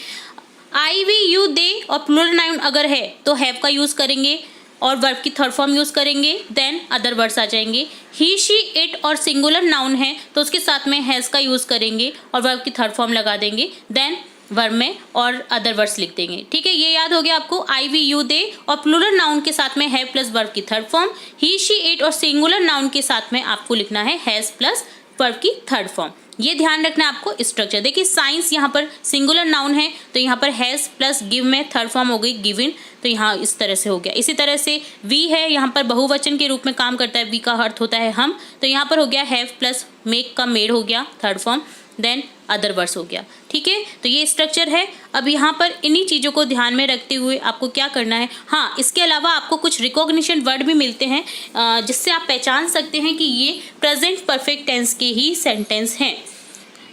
आई वी यू दे और प्लूरल नाउन अगर है तो हैव का यूज़ करेंगे और वर्ब की थर्ड फॉर्म यूज़ करेंगे, देन अदर वर्ड्स आ जाएंगे। ही शी इट और सिंगुलर नाउन है तो उसके साथ में हैज़ का यूज़ करेंगे और वर्ब की थर्ड फॉर्म लगा देंगे, देन वर्ब में और अदर वर्ड्स लिख देंगे। ठीक है, ये याद हो गया आपको, आई वी यू दे और प्लूरल नाउन के साथ में हैव प्लस वर्ब की third form, he she it और सिंगुलर नाउन के साथ में आपको लिखना है हैज़ प्लस वर्ब की थर्ड फॉर्म। ये ध्यान रखना है आपको स्ट्रक्चर। देखिए साइंस यहाँ पर सिंगुलर नाउन है तो यहाँ पर हैज़ प्लस गिव में थर्ड फॉर्म हो गई गिवन, तो यहाँ इस तरह से हो गया। इसी तरह से वी है यहाँ पर बहुवचन के रूप में काम करता है, वी का अर्थ होता है हम, तो यहाँ पर हो गया हैव प्लस मेक का मेड हो गया third form, then other words हो गया। ठीक है, तो ये स्ट्रक्चर है। अब यहाँ पर इन्हीं चीज़ों को ध्यान में रखते हुए आपको क्या करना है, हाँ इसके अलावा आपको कुछ रिकॉग्निशन वर्ड भी मिलते हैं जिससे आप पहचान सकते हैं कि ये प्रेजेंट परफेक्ट टेंस के ही सेंटेंस हैं।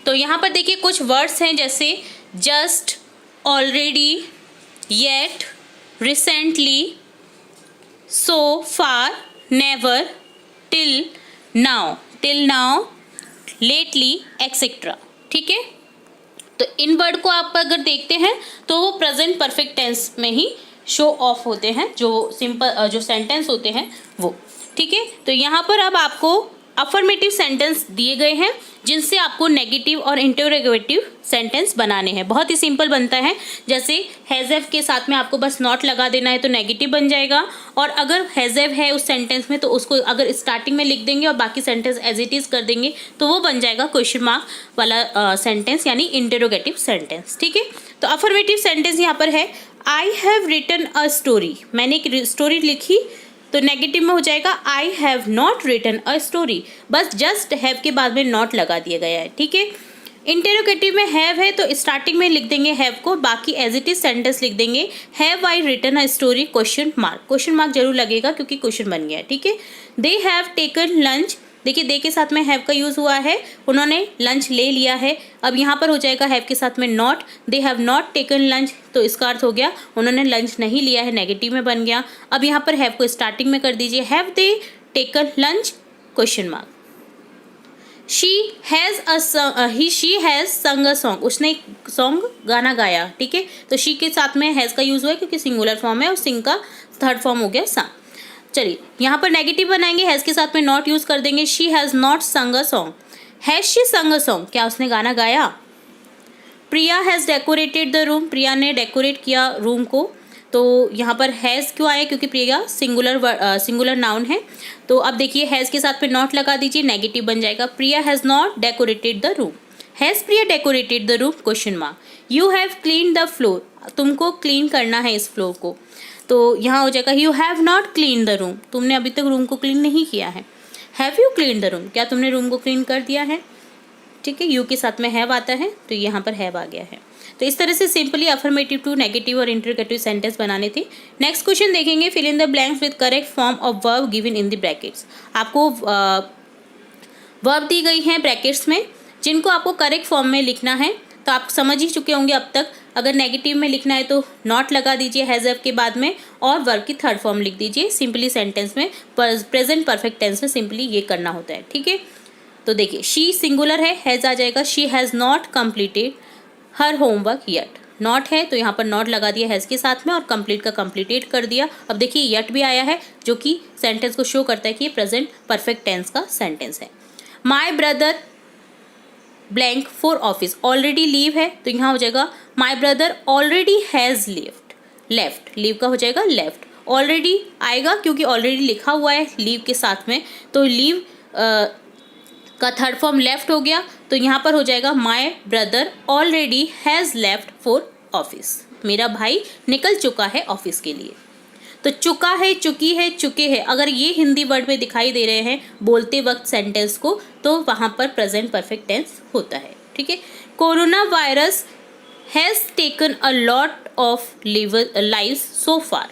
तो यहाँ पर देखिए कुछ वर्ड्स हैं जैसे just, already, yet, recently, so far, never, till now, lately, etcetera. ठीक है, तो इन वर्ड को आप अगर देखते हैं तो वो प्रेजेंट परफेक्ट टेंस में ही शो ऑफ होते हैं, जो सिंपल जो सेंटेंस होते हैं वो। ठीक है, तो यहाँ पर अब आपको अफर्मेटिव सेंटेंस दिए गए हैं जिनसे आपको नेगेटिव और इंटरोगेटिव सेंटेंस बनाने हैं। बहुत ही सिंपल बनता है, जैसे हैज़ के साथ में आपको बस नॉट लगा देना है तो नेगेटिव बन जाएगा, और अगर हैज़ है उस सेंटेंस में तो उसको अगर स्टार्टिंग में लिख देंगे और बाकी सेंटेंस एज इट इज़ कर देंगे तो वो बन जाएगा क्वेश्चन मार्क वाला सेंटेंस यानी इंटरोगेटिव सेंटेंस। ठीक है, तो अफर्मेटिव सेंटेंस यहाँ पर है I have written a story, मैंने एक स्टोरी लिखी, तो नेगेटिव में हो जाएगा I have not written a story, बस जस्ट हैव के बाद में नॉट लगा दिया गया है। ठीक है, इंटरोगेटिव में हैव है तो स्टार्टिंग में लिख देंगे हैव को, बाकी एज इट इज सेंटेंस लिख देंगे have I written a story question mark जरूर लगेगा क्योंकि क्वेश्चन बन गया है। ठीक है, दे हैव टेकन लंच, देखिए दे के साथ में हैव का यूज़ हुआ है, उन्होंने लंच ले लिया है। अब यहाँ पर हो जाएगा हैव के साथ में not, they have not taken lunch, तो इसका अर्थ हो गया उन्होंने लंच नहीं लिया है, नेगेटिव में बन गया। अब यहाँ पर हैव को स्टार्टिंग में कर दीजिए, have they taken lunch question mark. She has संग अ सॉन्ग, उसने एक सॉन्ग गाना गाया। ठीक है, तो शी के साथ में हैज़ का यूज़ हुआ है क्योंकि सिंगुलर फॉर्म है और सिंग का थर्ड फॉर्म हो गया सा। चलिए यहाँ पर नेगेटिव बनाएंगे, हैज़ के साथ में नॉट यूज़ कर देंगे, शी हैज़ नॉट संग अ सॉन्ग। हैज़ शी संग अ सॉन्ग, क्या उसने गाना गाया। प्रिया हैज़ डेकोरेटेड द रूम, प्रिया ने डेकोरेट किया रूम को, तो यहाँ पर हैज़ क्यों आया क्योंकि प्रिया सिंगुलर नाउन है। तो अब देखिए हैज़ के साथ में नॉट लगा दीजिए, नेगेटिव बन जाएगा, Priya has not decorated the room. Has Priya decorated the room question mark. You have clean the floor, तुमको क्लीन करना है इस फ्लोर को, तो यहाँ हो जाएगा you have not clean the room, तुमने अभी तक रूम को क्लीन नहीं किया है। Have you clean the room, क्या तुमने रूम को क्लीन कर दिया है। ठीक है, यू के साथ में हैव आता है तो यहाँ पर हैव आ गया है। तो इस तरह से सिंपली अफर्मेटिव टू नेगेटिव और इंटरोगेटिव सेंटेंस बनाने थे। नेक्स्ट क्वेश्चन देखेंगे, fill in the blanks with correct form of verb given in the brackets. आपको वर्ब दी गई हैं ब्रैकेट्स में, जिनको आपको करेक्ट फॉर्म में लिखना है। तो आप समझ ही चुके होंगे अब तक। अगर नेगेटिव में लिखना है तो नॉट लगा दीजिए हैज़ हैव के बाद में और वर्ब की थर्ड फॉर्म लिख दीजिए। सिंपली सेंटेंस में प्रेजेंट परफेक्ट टेंस में सिंपली ये करना होता है, ठीक है। तो देखिए शी सिंगुलर है, हैज़ आ जाएगा, she has not completed her homework yet. Not है तो यहाँ पर नॉट लगा दिया हैज़ के साथ में और कंप्लीट का कंप्लीटेड कर दिया। अब देखिए येट भी आया है जो कि सेंटेंस को शो करता है कि ये प्रेजेंट परफेक्ट टेंस का सेंटेंस है। My brother blank for office, already leave है तो यहाँ हो जाएगा my brother already has left, leave का हो जाएगा लेफ्ट। ऑलरेडी आएगा क्योंकि ऑलरेडी लिखा हुआ है लीव के साथ में, तो लीव का थर्ड फॉर्म लेफ्ट हो गया, तो यहाँ पर हो जाएगा my brother already has left for office, मेरा भाई निकल चुका है ऑफिस के लिए। तो चुका है, चुकी है, चुके हैं, अगर ये हिंदी वर्ड में दिखाई दे रहे हैं बोलते वक्त सेंटेंस को, तो वहाँ पर प्रेजेंट परफेक्ट टेंस होता है, ठीक है। Corona virus has taken a lot of lives so far,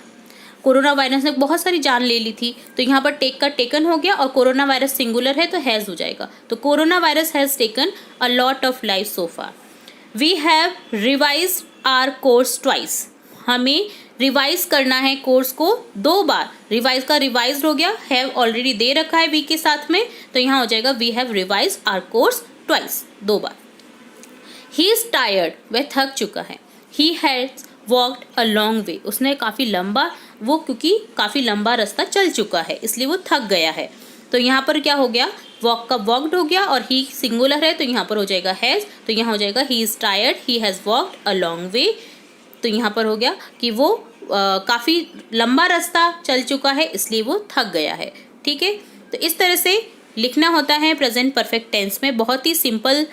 corona virus ने बहुत सारी जान ले ली थी, तो यहाँ पर टेक का टेकन हो गया और कोरोना वायरस सिंगुलर है तो हैज़ हो जाएगा। तो corona virus has taken a lot of life so far. We have revise our course twice, हमें रिवाइज करना है कोर्स को 2 बार। रिवाइज का रिवाइज हो गया, हैव ऑलरेडी दे रखा है वी के साथ में, तो यहाँ हो जाएगा we have revise our course twice, 2 बार। ही इज टायर्ड, वह थक चुका है। He has walked a long way, उसने काफ़ी लंबा, वो क्योंकि काफ़ी लंबा रास्ता चल चुका है इसलिए वो थक गया है। तो यहाँ पर क्या हो गया, वॉक का वॉकड हो गया और ही सिंगुलर है तो यहाँ पर हो जाएगा हैज़, तो यहाँ हो जाएगा he is tired, he has walked a long वे। तो यहाँ पर हो गया कि वो काफ़ी लंबा रास्ता चल चुका है इसलिए वो थक गया है, ठीक है। तो इस तरह से लिखना होता है प्रेजेंट परफेक्ट टेंस में। बहुत ही सिंपल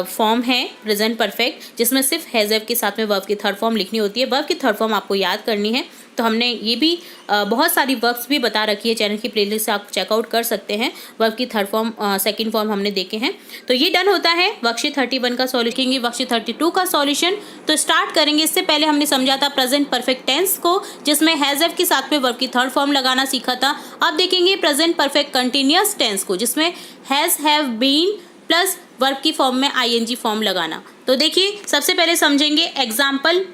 फॉर्म है प्रेजेंट परफेक्ट, जिसमें सिर्फ हैज़ हैव के साथ में वर्ब की थर्ड फॉर्म लिखनी होती है। वर्ब की थर्ड फॉर्म आपको याद करनी है, तो हमने ये भी बहुत सारी वर्ब्स भी बता रखी है, चैनल की प्लेलिस्ट से आप चेकआउट कर सकते हैं। वर्ब की थर्ड फॉर्म सेकंड फॉर्म हमने देखे हैं। तो ये डन होता है वर्कशीट 31 का सॉल्यूशन। लिखेंगे वर्कशीट 32 का सॉल्यूशन। तो स्टार्ट करेंगे, इससे पहले हमने समझा था प्रेजेंट परफेक्ट टेंस को, जिसमें हैज़ हैव के साथ में वर्ब की थर्ड फॉर्म लगाना सीखा था। अब देखेंगे प्रेजेंट परफेक्ट कंटिन्यूअस टेंस को, जिसमें has have been plus verb की फॉर्म में आईएनजी फॉर्म लगाना। तो देखिए सबसे पहले समझेंगे example.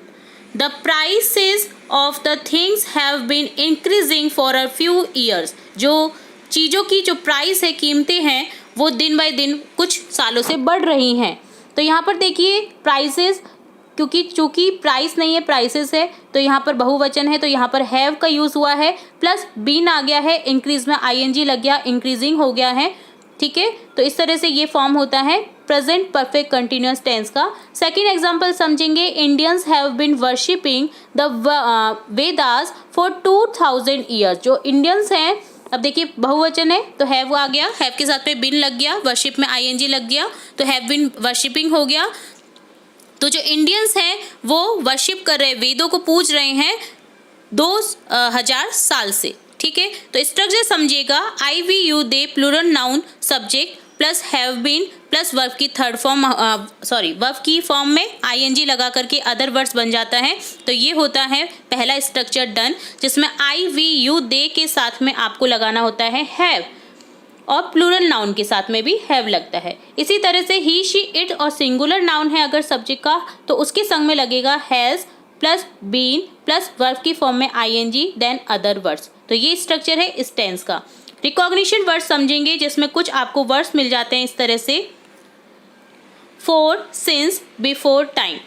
The prices of the things have been increasing for a few years, जो चीज़ों की जो प्राइस है, कीमतें हैं, वो दिन बाय दिन कुछ सालों से बढ़ रही हैं। तो यहाँ पर देखिए प्राइसेस, क्योंकि चूँकि प्राइस नहीं है प्राइसेस है, तो यहाँ पर बहुवचन है, तो यहाँ पर हैव का यूज़ हुआ है, प्लस बीन आ गया है, इंक्रीज में आईएनजी लग गया, इंक्रीजिंग हो गया है, ठीक है। तो इस तरह से ये फॉर्म होता है प्रेजेंट परफेक्ट कंटिन्यूअस टेंस का। सेकंड एग्जांपल समझेंगे। Indians have been worshipping the Vedas for 2000 years, जो इंडियंस हैं, अब देखिए बहुवचन है तो हैव आ गया, हैव के साथ में बिन लग गया, वर्शिप में आईएनजी लग गया, तो हैव बीन वर्शिपिंग हो गया। तो जो इंडियंस हैं वो वर्शिप कर रहे, वेदों को पूज रहे हैं 2000 साल से, ठीक है। तो स्ट्रक्चर समझिएगा। I we you they plural noun subject plus have been plus verb की थर्ड फॉर्म, वर्ब की फॉर्म में आईएनजी लगा करके अदर वर्ड्स बन जाता है। तो ये होता है पहला स्ट्रक्चर डन, जिसमें आई वी यू दे के साथ में आपको लगाना होता है हैव, और प्लूरल नाउन के साथ में भी हैव लगता है। इसी तरह से ही शी इट और सिंगुलर नाउन है अगर सब्जेक्ट का, तो उसके संग में लगेगा has plus been plus verb की फॉर्म में आईएनजी देन अदर वर्ड्स। तो ये स्ट्रक्चर है इस टेंस का। रिकॉग्निशन वर्ड्स समझेंगे, जिसमें कुछ आपको वर्ड्स मिल जाते हैं इस तरह से। For, since, before time.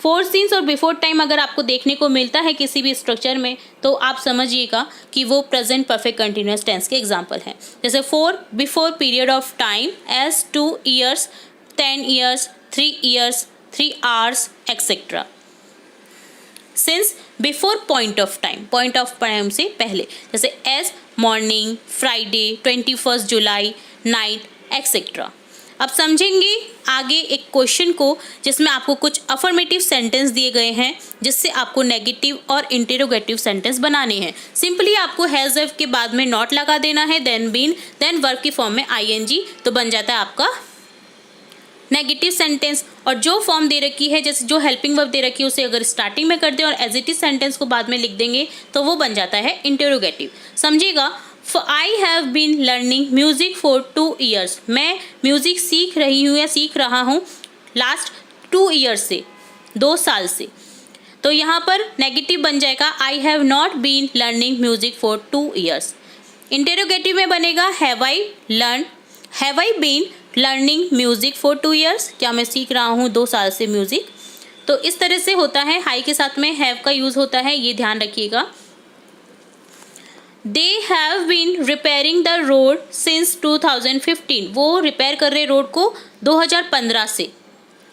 For, since और बिफोर टाइम अगर आपको देखने को मिलता है किसी भी स्ट्रक्चर में, तो आप समझिएगा कि वो प्रेजेंट परफेक्ट कंटिन्यूअस टेंस के एग्जाम्पल हैं। जैसे for before period of time as 2 years, 10 years, 3 years, 3 hours etcetera. Since before point of time, point of time से पहले, जैसे as morning, Friday, 21 July, night etcetera. अब समझेंगे आगे एक क्वेश्चन को, जिसमें आपको कुछ अफर्मेटिव सेंटेंस दिए गए हैं, जिससे आपको नेगेटिव और इंटेरोगेटिव सेंटेंस बनाने हैं। सिंपली आपको हैज़ हैव के बाद में नॉट लगा देना है, देन बीन, देन वर्ब की फॉर्म में आईएनजी, तो बन जाता है आपका नेगेटिव सेंटेंस। और जो फॉर्म दे रखी है, जैसे जो हेल्पिंग वर्ब दे रखी है, उसे अगर स्टार्टिंग में कर दें और एज इट इज सेंटेंस को बाद में लिख देंगे, तो वो बन जाता है इंटेरोगेटिव। समझिएगा, I have been learning music for 2 years। मैं म्यूजिक सीख रही हूँ या सीख रहा हूँ लास्ट 2 years से, 2 साल से। तो यहाँ पर नेगेटिव बन जाएगा I have not been learning music for 2 years। Interrogative में बनेगा have I been learning music for 2 years। क्या मैं सीख रहा हूँ 2 साल से म्यूजिक। तो इस तरह से होता है, हाई के साथ में हैव का यूज होता है, ये ध्यान रखिएगा। They have been repairing the road since 2015। वो रिपेयर कर रहे रोड को 2015 से।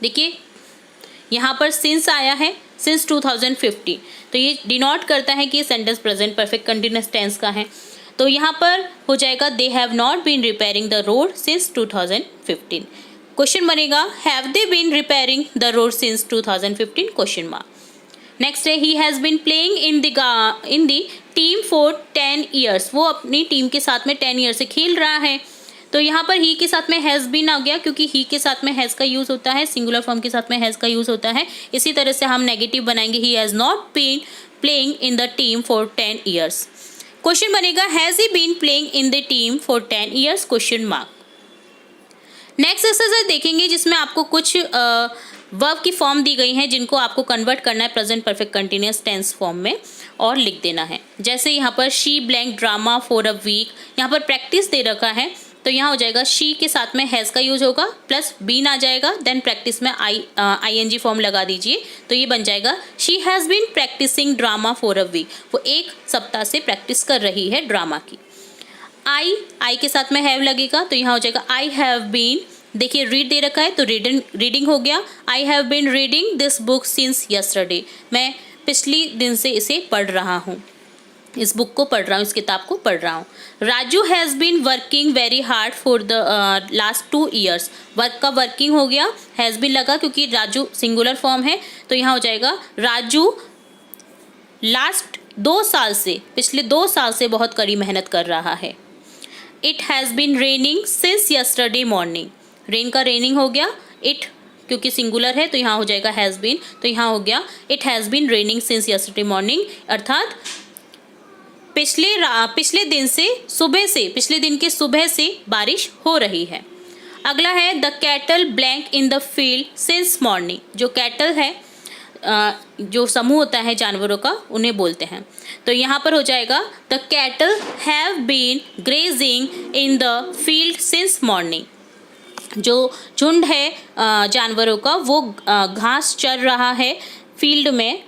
देखिए यहाँ पर सिंस आया है, सिंस 2015, तो ये डिनोट करता है कि ये sentence present perfect continuous tense का है। तो यहाँ पर हो जाएगा they have not been repairing the road since 2015। Question बनेगा have they been repairing the road since 2015 question mark. Next है he has been playing in the team for 10 years। वो अपनी टीम के साथ में 10 years से खेल रहा है। तो यहाँ पर ही के साथ में हैज़ बीन आ गया, क्योंकि ही के साथ में हैज़ का यूज़ होता है, सिंगुलर फॉर्म के साथ में हैज़ का यूज़ होता है। इसी तरह से हम नेगेटिव बनाएंगे he has not been playing in the team for 10 years। Question बनेगा has he been playing in the team for 10 years question mark. Next exercise देखेंगे जिसमें आपको कुछ वर्ब की फॉर्म दी गई हैं जिनको आपको कन्वर्ट करना है present perfect continuous tense form में और लिख देना है। जैसे यहाँ पर she blank drama for a week, यहाँ पर प्रैक्टिस दे रखा है, तो यहाँ हो जाएगा शी के साथ में हैज़ का यूज होगा प्लस बीन आ जाएगा, देन प्रैक्टिस में ING फॉर्म लगा दीजिए, तो ये बन जाएगा she has been practising drama for a week. वो 1 सप्ताह से प्रैक्टिस कर रही है ड्रामा की। आई के साथ में हैव लगेगा, तो यहाँ हो जाएगा आई हैव बीन, देखिए रीड दे रखा है तो रीडिंग हो गया। I have been reading this book since yesterday. मैं पिछली दिन से इसे पढ़ रहा हूँ, इस बुक को पढ़ रहा हूँ, इस किताब को पढ़ रहा हूँ। Raju has been working very hard for the last 2 years। Work का वर्किंग हो गया, हैज़ बीन लगा क्योंकि राजू सिंगुलर फॉर्म है, तो यहाँ हो जाएगा राजू लास्ट 2 साल से, पिछले 2 साल से बहुत कड़ी मेहनत कर रहा है। It has been raining since yesterday morning. Rain का रेनिंग हो गया, इट क्योंकि सिंगुलर है तो यहाँ हो जाएगा हैज़ बीन, तो यहाँ हो गया it has been raining since yesterday morning, अर्थात पिछले दिन से, सुबह से, पिछले दिन के सुबह से बारिश हो रही है। अगला है the cattle blank in the field since morning. जो कैटल है, जो समूह होता है जानवरों का, उन्हें बोलते हैं। तो यहाँ पर हो जाएगा the cattle have been grazing in the field since morning. जो झुंड है जानवरों का वो घास चर रहा है फील्ड में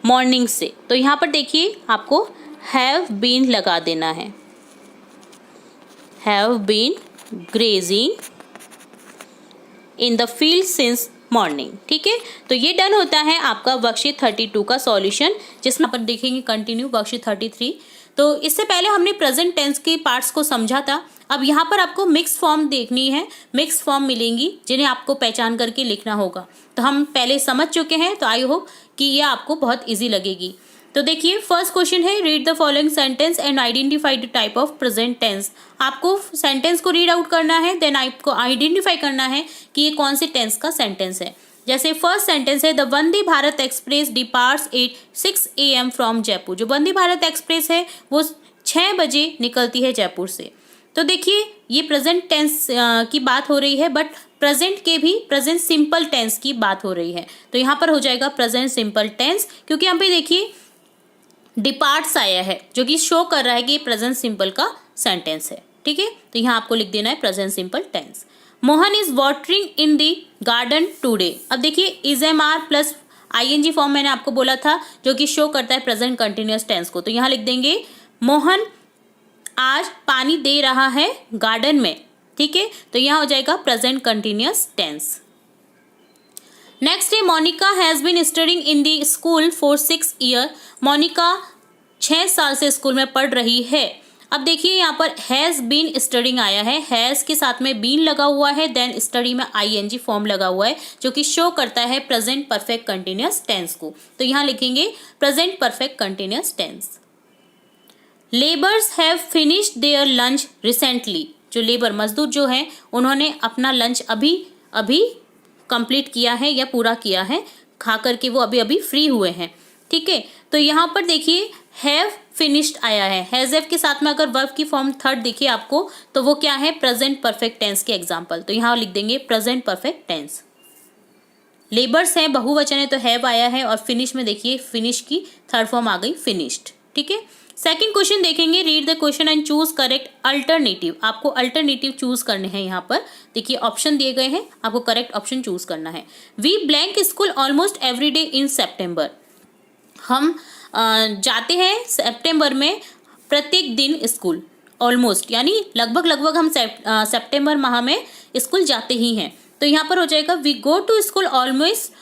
मॉर्निंग से। तो यहाँ पर देखिए आपको हैव बीन लगा देना है, have been grazing in the field since morning. ठीक है, तो ये डन होता है आपका वर्कशीट 32 का सॉल्यूशन, जिसमें अपन देखेंगे कंटिन्यू वर्कशीट 33। तो इससे पहले हमने प्रेजेंट टेंस के पार्ट्स को समझा था। अब यहाँ पर आपको मिक्स फॉर्म देखनी है, मिक्स फॉर्म मिलेंगी जिन्हें आपको पहचान करके लिखना होगा। तो हम पहले समझ चुके हैं, तो आई होप कि ये आपको बहुत ईजी लगेगी। तो देखिए फर्स्ट क्वेश्चन है read the following sentence and identify the type of present tense. आपको सेंटेंस को रीड आउट करना है, देन आपको आइडेंटिफाई करना है कि ये कौन से टेंस का सेंटेंस है। जैसे फर्स्ट सेंटेंस है the Vande Bharat express departs at 6 AM from Jaipur. जो वंदे भारत एक्सप्रेस है वो 6 बजे निकलती है जयपुर से। तो देखिए ये प्रेजेंट टेंस की बात हो रही है, बट प्रेजेंट के भी प्रेजेंट सिंपल टेंस की बात हो रही है। तो यहाँ पर हो जाएगा प्रेजेंट सिंपल टेंस, क्योंकि यहाँ पे देखिए डिपार्ट्स आया है जो कि शो कर रहा है कि प्रेजेंट सिंपल का सेंटेंस है। ठीक है, तो यहाँ आपको लिख देना है present simple tense. Mohan is watering in the garden today. अब देखिए इज MR प्लस ING फॉर्म मैंने आपको बोला था जो कि शो करता है प्रेजेंट कंटिन्यूअस टेंस को। तो यहाँ लिख देंगे मोहन आज पानी दे रहा है गार्डन में। ठीक है, तो यहाँ हो जाएगा प्रेजेंट कंटिन्यूअस टेंस। नेक्स्ट है Monika has been studying in the school for 6 years। Monika 6 साल से स्कूल में पढ़ रही है। अब देखिए यहाँ पर हैज़ बीन स्टडिंग आया है, हैज़ के साथ में बीन लगा हुआ है, देन स्टडी में ING फॉर्म लगा हुआ है जो कि शो करता है प्रेजेंट परफेक्ट कंटिन्यूअस टेंस को। तो यहाँ लिखेंगे present perfect continuous tense. Labours have finished their lunch recently. जो लेबर मजदूर जो हैं उन्होंने अपना लंच अभी कंप्लीट किया है या पूरा किया है, खा करके वो अभी फ्री हुए हैं। ठीक है, तो यहाँ पर देखिए हैव फिनिश्ड आया है, हैज हैव के साथ में अगर वर्ब की फॉर्म थर्ड दिखे आपको तो वो क्या है, प्रेजेंट परफेक्ट टेंस के एग्जाम्पल। तो यहाँ लिख देंगे प्रेजेंट परफेक्ट टेंस। लेबर्स है, बहुवचन है तो हैव आया है, और फिनिश में देखिए फिनिश की थर्ड फॉर्म आ गई फिनिश्ड। ठीक है, सेकंड क्वेश्चन देखेंगे, read the question and choose correct alternative. आपको अल्टरनेटिव चूज करने हैं। यहाँ पर देखिए ऑप्शन दिए गए हैं, आपको करेक्ट ऑप्शन चूज करना है। We blank school almost every day in September. हम जाते हैं सितंबर में प्रत्येक दिन स्कूल। ऑलमोस्ट यानी लगभग हम सितंबर माह में स्कूल जाते ही हैं। तो यहाँ पर हो जाएगा we go to school almost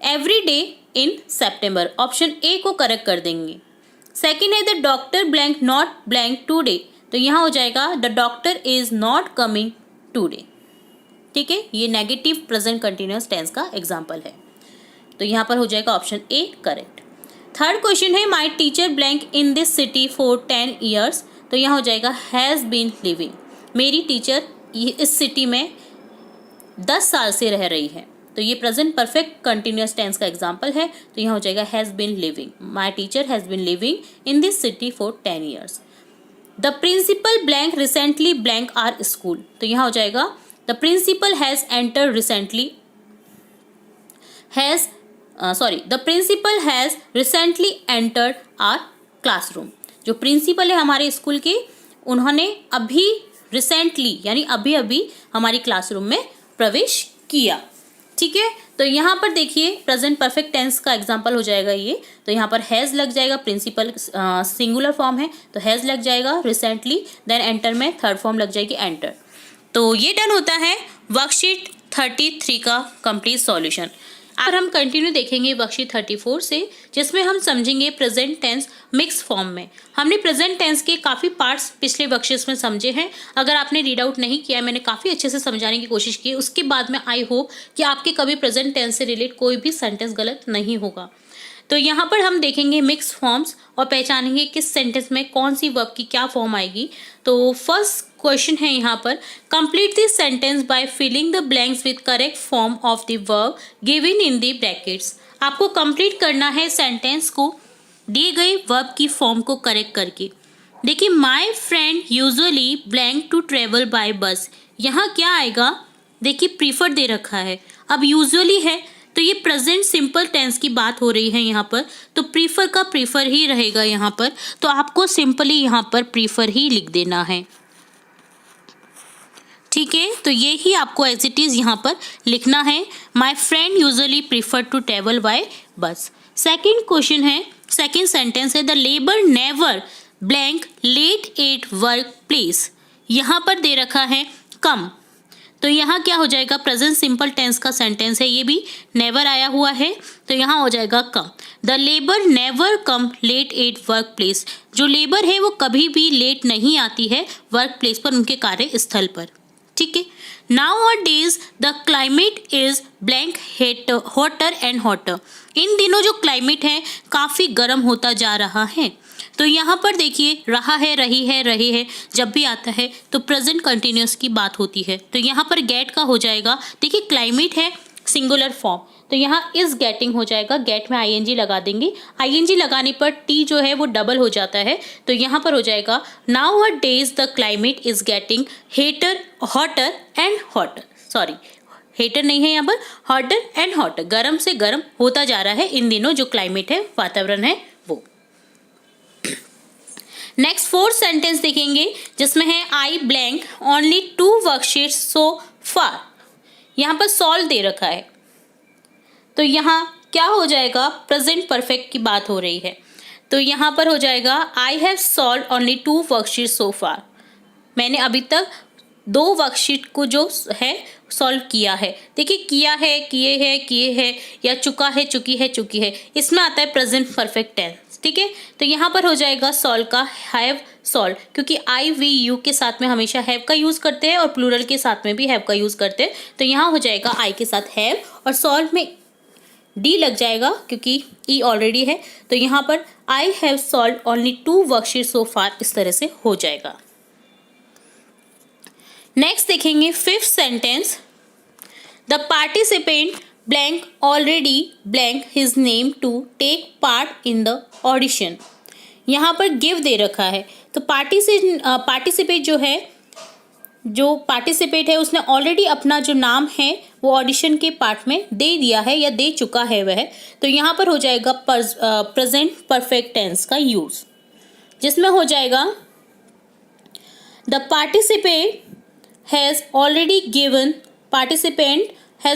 every day in September. Option A को करेक्ट कर देंगे। सेकंड है the doctor blank not blank today. तो यहाँ हो जाएगा the doctor is not coming today. ठीक है, ये नेगेटिव प्रेजेंट कंटिन्यूअस टेंस का एग्जाम्पल है। तो यहाँ पर हो जाएगा option A correct. Third question है my teacher blank in this city for 10 years. तो यहाँ हो जाएगा हैज़ बीन लिविंग। मेरी टीचर इस सिटी में 10 साल से रह रही है। तो ये प्रेजेंट परफेक्ट कंटिन्यूअस टेंस का एग्जाम्पल है। तो यहाँ हो जाएगा has been living. My teacher has been living in this city for 10 years. The principal blank recently blank our school. तो यहाँ हो जाएगा the principal has enter recently the principal has recently entered our classroom. जो प्रिंसिपल है हमारे स्कूल के, उन्होंने अभी रिसेंटली यानी अभी अभी हमारी क्लासरूम में प्रवेश किया। ठीक है, तो यहाँ पर देखिए प्रेजेंट परफेक्ट टेंस का एग्जाम्पल हो जाएगा ये। तो यहाँ पर हैज़ लग जाएगा, प्रिंसिपल सिंगुलर फॉर्म है तो हैज़ लग जाएगा, रिसेंटली देन एंटर में थर्ड फॉर्म लग जाएगी एंटर। तो ये डन होता है वर्कशीट 33 का कंप्लीट सॉल्यूशन। अब हम कंटिन्यू देखेंगे वर्कशीट 34 से, जिसमें हम समझेंगे प्रेजेंट टेंस मिक्स फॉर्म में। हमने प्रेजेंट टेंस के काफ़ी पार्ट्स पिछले वर्कशीट्स में समझे हैं। अगर आपने रीड आउट नहीं किया है, मैंने काफ़ी अच्छे से समझाने की कोशिश की, उसके बाद में आई होप कि आपके कभी प्रेजेंट टेंस से रिलेट कोई भी सेंटेंस गलत नहीं होगा। तो यहाँ पर हम देखेंगे मिक्स फॉर्म्स और पहचानेंगे किस सेंटेंस में कौन सी वर्ब की क्या फॉर्म आएगी। तो फर्स्ट क्वेश्चन है यहाँ पर, complete this sentence by filling the blanks with correct form of the verb given in the brackets. आपको कंप्लीट करना है सेंटेंस को दिए गए वर्ब की फॉर्म को करेक्ट करके। देखिए my friend usually blank to travel by bus. यहाँ क्या आएगा, देखिए प्रीफर दे रखा है, अब यूजुअली है तो ये प्रेजेंट सिंपल टेंस की बात हो रही है यहाँ पर, तो प्रीफर का प्रीफर ही रहेगा यहाँ पर। तो आपको सिंपली यहाँ पर प्रीफर ही लिख देना है। ठीक है, तो ये ही आपको एज इट इज़ यहाँ पर लिखना है, my friend usually prefer to travel by bus. Second question है, सेकेंड सेंटेंस है the labour never blank late at work place. यहाँ पर दे रखा है कम, तो यहाँ क्या हो जाएगा, प्रेजेंट सिंपल टेंस का सेंटेंस है, ये भी नेवर आया हुआ है तो यहाँ हो जाएगा come. The labour never come late at work place. जो लेबर है वो कभी भी लेट नहीं आती है वर्क प्लेस पर, उनके कार्यस्थल पर। ठीक है, nowadays the climate is blank hotter and hotter. इन दिनों जो क्लाइमेट है काफ़ी गर्म होता जा रहा है। तो यहाँ पर देखिए रहा है, रही है, रहे है, जब भी आता है तो प्रेजेंट कंटिन्यूअस की बात होती है। तो यहाँ पर गेट का हो जाएगा, देखिए क्लाइमेट है सिंगुलर फॉर्म, तो यहाँ इज गेटिंग हो जाएगा, गेट में आईएनजी लगा देंगे। आईएनजी लगाने पर टी जो है वो डबल हो जाता है, तो यहाँ पर हो जाएगा nowadays the climate is getting hotter and hotter. Sorry, hater नहीं है यहाँ पर, हॉटर एंड हॉटर, गर्म से गर्म होता जा रहा है इन दिनों जो क्लाइमेट है, वातावरण है वो। नेक्स्ट फोर्थ सेंटेंस देखेंगे जिसमें है आई ब्लैंक ओनली 2 वर्कशीट्स सो फार। यहाँ पर सॉल्व दे रखा है, तो यहाँ क्या हो जाएगा, प्रेजेंट परफेक्ट की बात हो रही है। तो यहाँ पर हो जाएगा I have solve only 2 worksheets so far. मैंने अभी तक 2 वर्कशीट को जो है सॉल्व किया है। देखिए किया है, किए है या चुका है, चुकी है, चुकी है, इसमें आता है प्रेजेंट परफेक्ट टेंस। ठीक है, तो यहाँ पर हो जाएगा सॉल्व का हैव सॉल्व, क्योंकि आई वी यू के साथ में हमेशा हैव का यूज़ करते हैं और प्लूरल के साथ में भी हैव का यूज़ करते हैं। तो यहाँ हो जाएगा आई के साथ हैव और सॉल्व में डी लग जाएगा क्योंकि ई ऑलरेडी है। तो यहाँ पर I have solve only 2 worksheet so far, इस तरह से हो जाएगा। नेक्स्ट देखेंगे fifth sentence, the participant blank already blank his name to take part in the audition। यहाँ पर give दे रखा है, तो पार्टिसिपेट जो है, जो पार्टिसिपेट है उसने ऑलरेडी अपना जो नाम है वो ऑडिशन के पार्ट में दे दिया है या दे चुका है वह, तो यहाँ पर हो जाएगा प्रेजेंट परफेक्ट टेंस का यूज, जिसमें हो जाएगा the participant has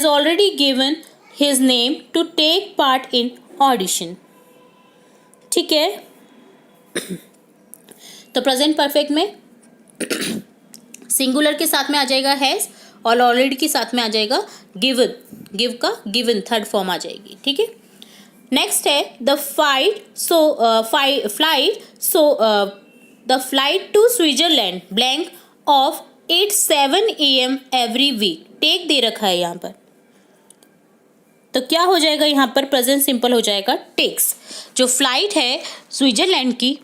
already given his name to take part in audition. ठीक है, तो प्रेजेंट परफेक्ट में सिंगुलर के साथ में आ जाएगा हैज़ और ऑलरेडी के साथ में आ जाएगा गिवन, गिव का गिवन थर्ड फॉर्म आ जाएगी। ठीक है, नेक्स्ट है the flight to Switzerland blank of 7 AM every week. Take दे रखा है यहाँ पर, तो क्या हो जाएगा यहाँ पर प्रेजेंट सिंपल हो जाएगा टेक्स। जो फ्लाइट है स्विट्जरलैंड की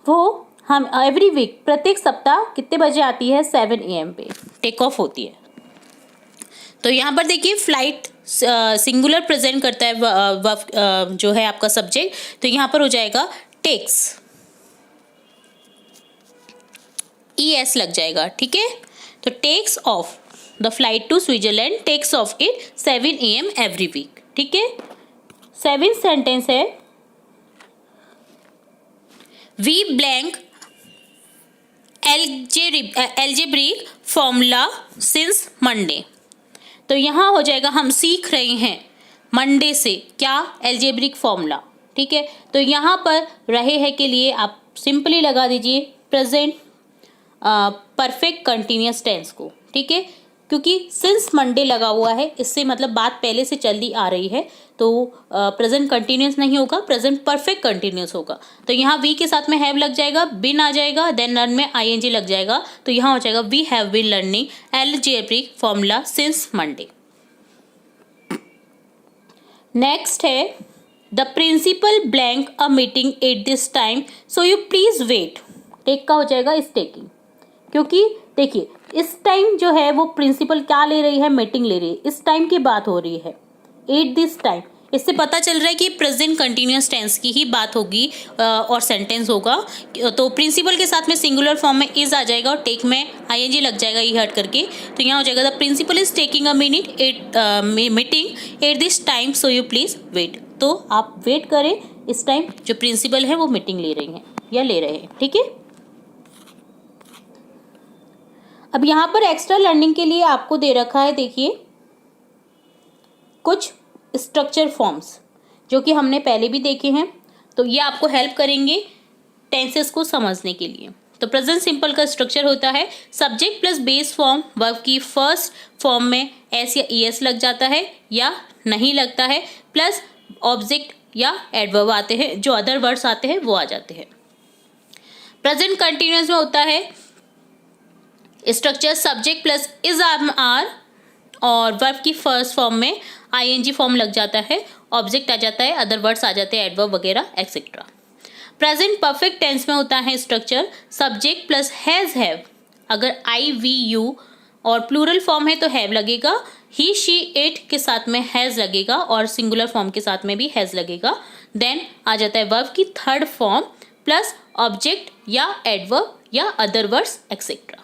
वो हम एवरी वीक प्रत्येक सप्ताह कितने बजे आती है 7 AM पे टेक ऑफ होती है। तो यहाँ पर देखिए फ्लाइट सिंगुलर प्रेजेंट करता है जो है आपका सब्जेक्ट, तो यहाँ पर हो जाएगा टेक्स, ES लग जाएगा। ठीक है, तो takes off the flight to Switzerland takes off it 7 AM every week. ठीक है, 7th सेंटेंस है we blank algebraic formula since Monday. तो यहाँ हो जाएगा हम सीख रहे हैं मंडे से क्या, एल्जेब्रिक फॉर्मूला। ठीक है, तो यहाँ पर रहे हैं के लिए आप सिंपली लगा दीजिए प्रेजेंट परफेक्ट कंटिन्यूअस टेंस को। ठीक है, क्योंकि सिंस मंडे लगा हुआ है, इससे मतलब बात पहले से चलती आ रही है, तो प्रेजेंट कंटिन्यूअस नहीं होगा, प्रेजेंट परफेक्ट कंटिन्यूअस होगा। तो यहाँ वी के साथ में हैव लग जाएगा, बिन आ जाएगा, देन लर्न में ING लग जाएगा, तो यहाँ हो जाएगा we have been learning algebraic formula since Monday. Next है the principal blank a meeting at this time so you please wait. Take का हो जाएगा इस टेकिंग, क्योंकि देखिए इस टाइम जो है वो प्रिंसिपल क्या ले रही है, मीटिंग ले रही है, इस टाइम की बात हो रही है, एट दिस टाइम। इससे पता चल रहा है कि प्रेजेंट कंटिन्यूअस टेंस की ही बात होगी और सेंटेंस होगा। तो प्रिंसिपल के साथ में सिंगुलर फॉर्म में इज आ जाएगा और टेक में ING लग जाएगा ई हट करके, तो यहाँ हो जाएगा the principal is taking a meeting at this time so you please wait. तो आप वेट करें, इस टाइम जो प्रिंसिपल है वो मीटिंग ले रही हैं या ले रहे हैं। ठीक है, अब यहाँ पर एक्स्ट्रा लर्निंग के लिए आपको दे रखा है, देखिए कुछ स्ट्रक्चर फॉर्म्स जो कि हमने पहले भी देखे हैं, तो ये आपको हेल्प करेंगे टेंसेस को समझने के लिए। तो प्रेजेंट सिंपल का स्ट्रक्चर होता है subject plus base form, verb की फर्स्ट फॉर्म में एस या ES लग जाता है या नहीं लगता है, प्लस ऑब्जेक्ट या एडवर्ब आते हैं, जो अदर वर्ड्स आते हैं वो आ जाते हैं। प्रेजेंट कंटिन्यूअस में होता है structure subject plus is are और वर्ब की फर्स्ट फॉर्म में ING फॉर्म लग जाता है, ऑब्जेक्ट आ जाता है, अदर वर्ड्स आ जाते हैं, एडवर्ब वगैरह एक्सेट्रा। प्रेजेंट परफेक्ट टेंस में होता है structure subject plus has have, अगर I we you और प्लूरल फॉर्म है तो हैव लगेगा, ही शी इट के साथ में हैज़ लगेगा और सिंगुलर फॉर्म के साथ में भी हैज़ लगेगा। देन आ जाता है वर्ब की थर्ड फॉर्म प्लस ऑब्जेक्ट या एडवर्ब या other words etcetera.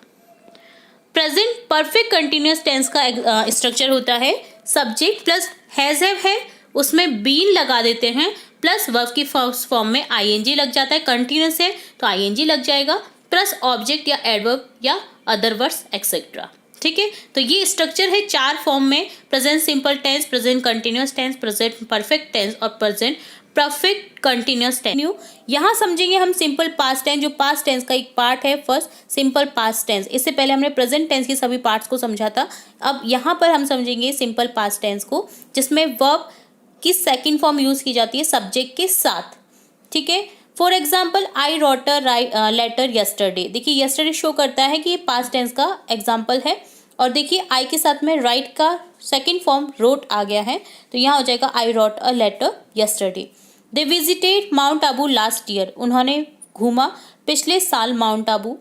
Present perfect continuous tense का स्ट्रक्चर होता है सब्जेक्ट प्लस हैज़ हैव है, उसमें बीन लगा देते हैं, प्लस वर्ब की फर्स्ट फॉर्म में ING लग जाता है, कंटिन्यूअस है तो ING लग जाएगा, प्लस ऑब्जेक्ट या एडवर्ब या अदर वर्ड्स एक्सेट्रा। ठीक है, तो ये स्ट्रक्चर है 4 फॉर्म में, present simple tense, present continuous tense, present perfect tense और प्रेजेंट परफेक्ट कंटिन्यूअस टेंस। यहाँ समझेंगे हम सिंपल पास्ट टेंस, जो पास्ट टेंस का एक पार्ट है फर्स्ट सिंपल पास्ट टेंस। इससे पहले हमने प्रेजेंट टेंस के सभी पार्ट्स को समझा था, अब यहाँ पर हम समझेंगे सिंपल पास्ट टेंस को, जिसमें वर्ब की सेकंड फॉर्म यूज की जाती है सब्जेक्ट के साथ। ठीक है, for example I wrote a letter yesterday. देखिए यस्टरडे शो करता है कि ये पास्ट टेंस का एग्जाम्पल है, और देखिए आई के साथ में राइट का सेकंड फॉर्म रोट आ गया है, तो यहाँ हो जाएगा I wrote a letter yesterday. They visited mount Abu last year, उन्होंने घूमा पिछले साल माउंट आबू।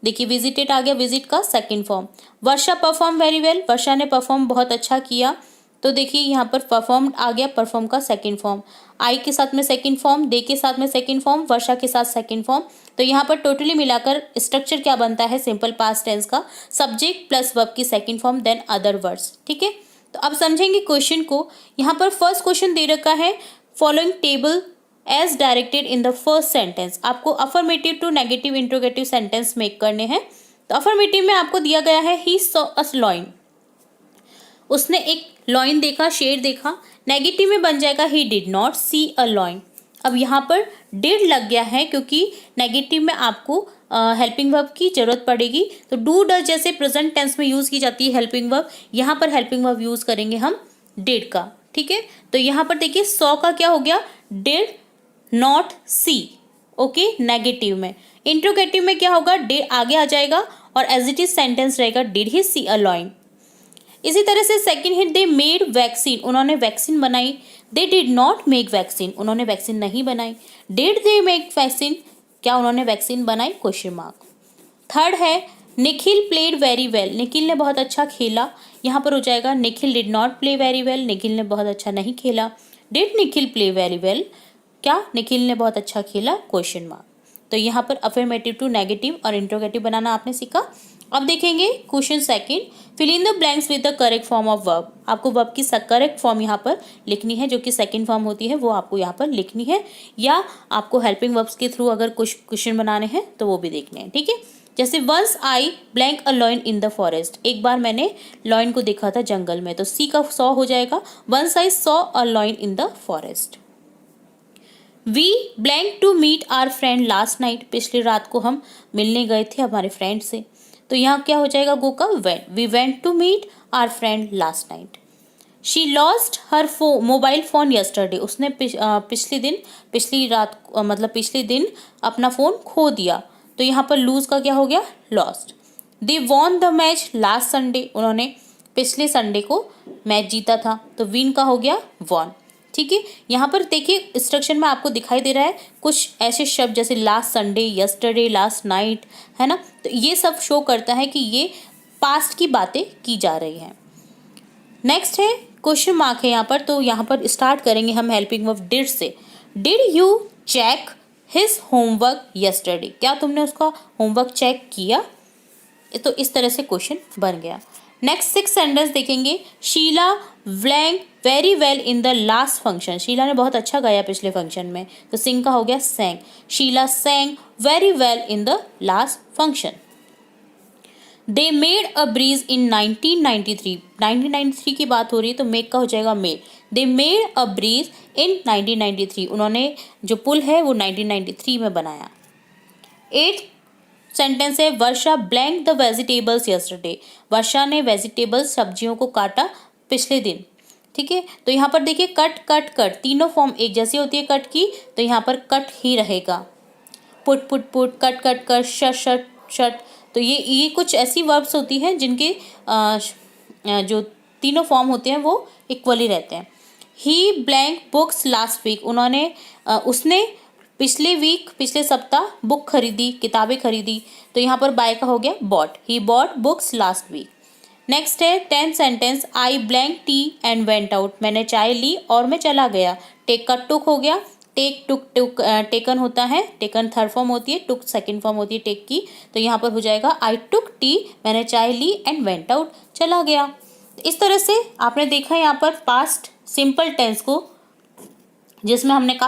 देखिए विजिटेड आ गया, विजिट का सेकंड फॉर्म। वर्षा परफॉर्म वेरी वेल, वर्षा ने परफॉर्म बहुत अच्छा किया। तो देखिए यहाँ पर परफॉर्म्ड आ गया, परफॉर्म का सेकंड फॉर्म, आई के साथ में सेकंड फॉर्म, दे के साथ में सेकंड फॉर्म, वर्षा के साथ सेकंड फॉर्म। तो यहाँ पर टोटली मिलाकर स्ट्रक्चर क्या बनता है सिंपल पास्ट टेंस का, सब्जेक्ट प्लस वर्ब की second form then other words. ठीक है, तो अब समझेंगे क्वेश्चन को। यहाँ पर फर्स्ट क्वेश्चन दे रखा है, following table as directed in the first sentence. आपको affirmative to negative interrogative sentence make करने हैं। तो अफर्मेटिव में आपको दिया गया है ही सॉ अ लॉइन, उसने एक लॉइन देखा, शेर देखा। नेगेटिव में बन जाएगा ही did not see a lion. अब यहाँ पर डिड लग गया है क्योंकि नेगेटिव में आपको हेल्पिंग वर्ब की जरूरत पड़ेगी। तो डू डज जैसे प्रेजेंट टेंस में यूज की जाती है हेल्पिंग वर्ब, यहाँ पर हेल्पिंग वर्ब यूज करेंगे हम डिड का। ठीक है, तो यहाँ पर देखिए सॉ का क्या हो गया, did not see. Okay, negative में। इंट्रोगेटिव में क्या होगा, डिड आगे आ जाएगा और एज इट इज सेंटेंस रहेगा did he see a lion. इसी तरह से second hint, they made vaccine, उन्होंने वैक्सीन बनाई। They did not make vaccine, उन्होंने वैक्सीन नहीं बनाई। डिड दे मेक वैक्सीन, क्या उन्होंने वैक्सीन बनाई, क्वेश्चन मार्क। थर्ड है, Nikhil played very well, Nikhil ने बहुत अच्छा खेला। यहाँ पर हो जाएगा Nikhil did not play very well, Nikhil ने बहुत अच्छा नहीं खेला। Did Nikhil play very well, क्या निखिल ने बहुत अच्छा खेला, क्वेश्चन मार्क। तो यहाँ पर अफर्मेटिव टू नेगेटिव और इंट्रोगेटिव बनाना आपने सीखा। अब देखेंगे question second, fill in the blanks with the correct form of verb. आपको वर्ब की करेक्ट फॉर्म यहाँ पर लिखनी है, जो कि सेकंड फॉर्म होती है वो आपको यहाँ पर लिखनी है, या आपको हेल्पिंग वर्ब्स के थ्रू अगर कुछ क्वेश्चन बनाने हैं तो वो भी देखने हैं। ठीक है, जैसे once I blank a lion in the forest, एक बार मैंने लॉइन को देखा था जंगल में, तो सी का सॉ हो जाएगा, once I saw a lion in the forest. We blank to meet our friend last night, पिछली रात को हम मिलने गए थे हमारे फ्रेंड से। तो यहाँ क्या हो जाएगा, गो का went, we went to meet our friend last night. She lost her mobile phone yesterday, उसने पिछली दिन अपना फ़ोन खो दिया। तो यहाँ पर लूज का क्या हो गया, lost. They won the match last Sunday, उन्होंने पिछले संडे को मैच जीता था। तो विन का हो गया वॉन। ठीक है, यहाँ पर देखिए स्ट्रक्चर में आपको दिखाई दे रहा है कुछ ऐसे शब्द जैसे last Sunday, yesterday, last night, है ना। तो ये सब शो करता है कि ये पास्ट की बातें की जा रही हैं। नेक्स्ट है क्वेश्चन मार्क है यहाँ पर, तो यहाँ पर स्टार्ट करेंगे हम हेल्पिंग वर्ब डिड से। Did you check his homework yesterday, क्या तुमने उसका होमवर्क चेक किया। तो इस तरह से क्वेश्चन बन गया। नेक्स्ट 6 सेंटेंस देखेंगे, Sheela blank very well in the last function, Sheela ने बहुत अच्छा गाया पिछले फंक्शन में। तो सिंग का हो गया sang, Sheela sang very well in the last function. They made a bridge in 1993 की बात हो रही है, तो मेक का हो जाएगा made. They made a bridge in 1993, उन्होंने जो पुल है वो 1993 में बनाया। 8th सेंटेंस है, वर्षा ब्लैंक द वेजिटेबल्स यस्टरडे, वर्षा ने वेजिटेबल्स सब्जियों को काटा पिछले दिन। ठीक है, तो यहाँ पर देखिए कट कट कट, तीनों फॉर्म एक जैसी होती है कट की, तो यहाँ पर कट ही रहेगा। Put put put, cut cut cut, shut shut shut. तो ये कुछ ऐसी वर्ब्स होती हैं जिनके जो तीनों फॉर्म होते हैं वो इक्वली रहते हैं। ही ब्लैंक बुक्स लास्ट वीक, उसने पिछले सप्ताह बुक खरीदी, किताबें खरीदी। तो यहाँ पर बाय का हो गया bought, he bought books last week. Next है 10th sentence, I blank tea and went out, मैंने चाय ली और मैं चला गया। टेक का टुक हो गया, टेक टुक टेकन होता है, टेकन थर्ड फॉर्म होती है, टुक सेकंड फॉर्म होती है टेक की। तो यहाँ पर हो जाएगा आई टुक टी, मैंने चाय ली, एंड वेंट आउट, चला गया। इस तरह से आपने देखा यहाँ पर पास्ट सिंपल टेंस को, जिसमें हमने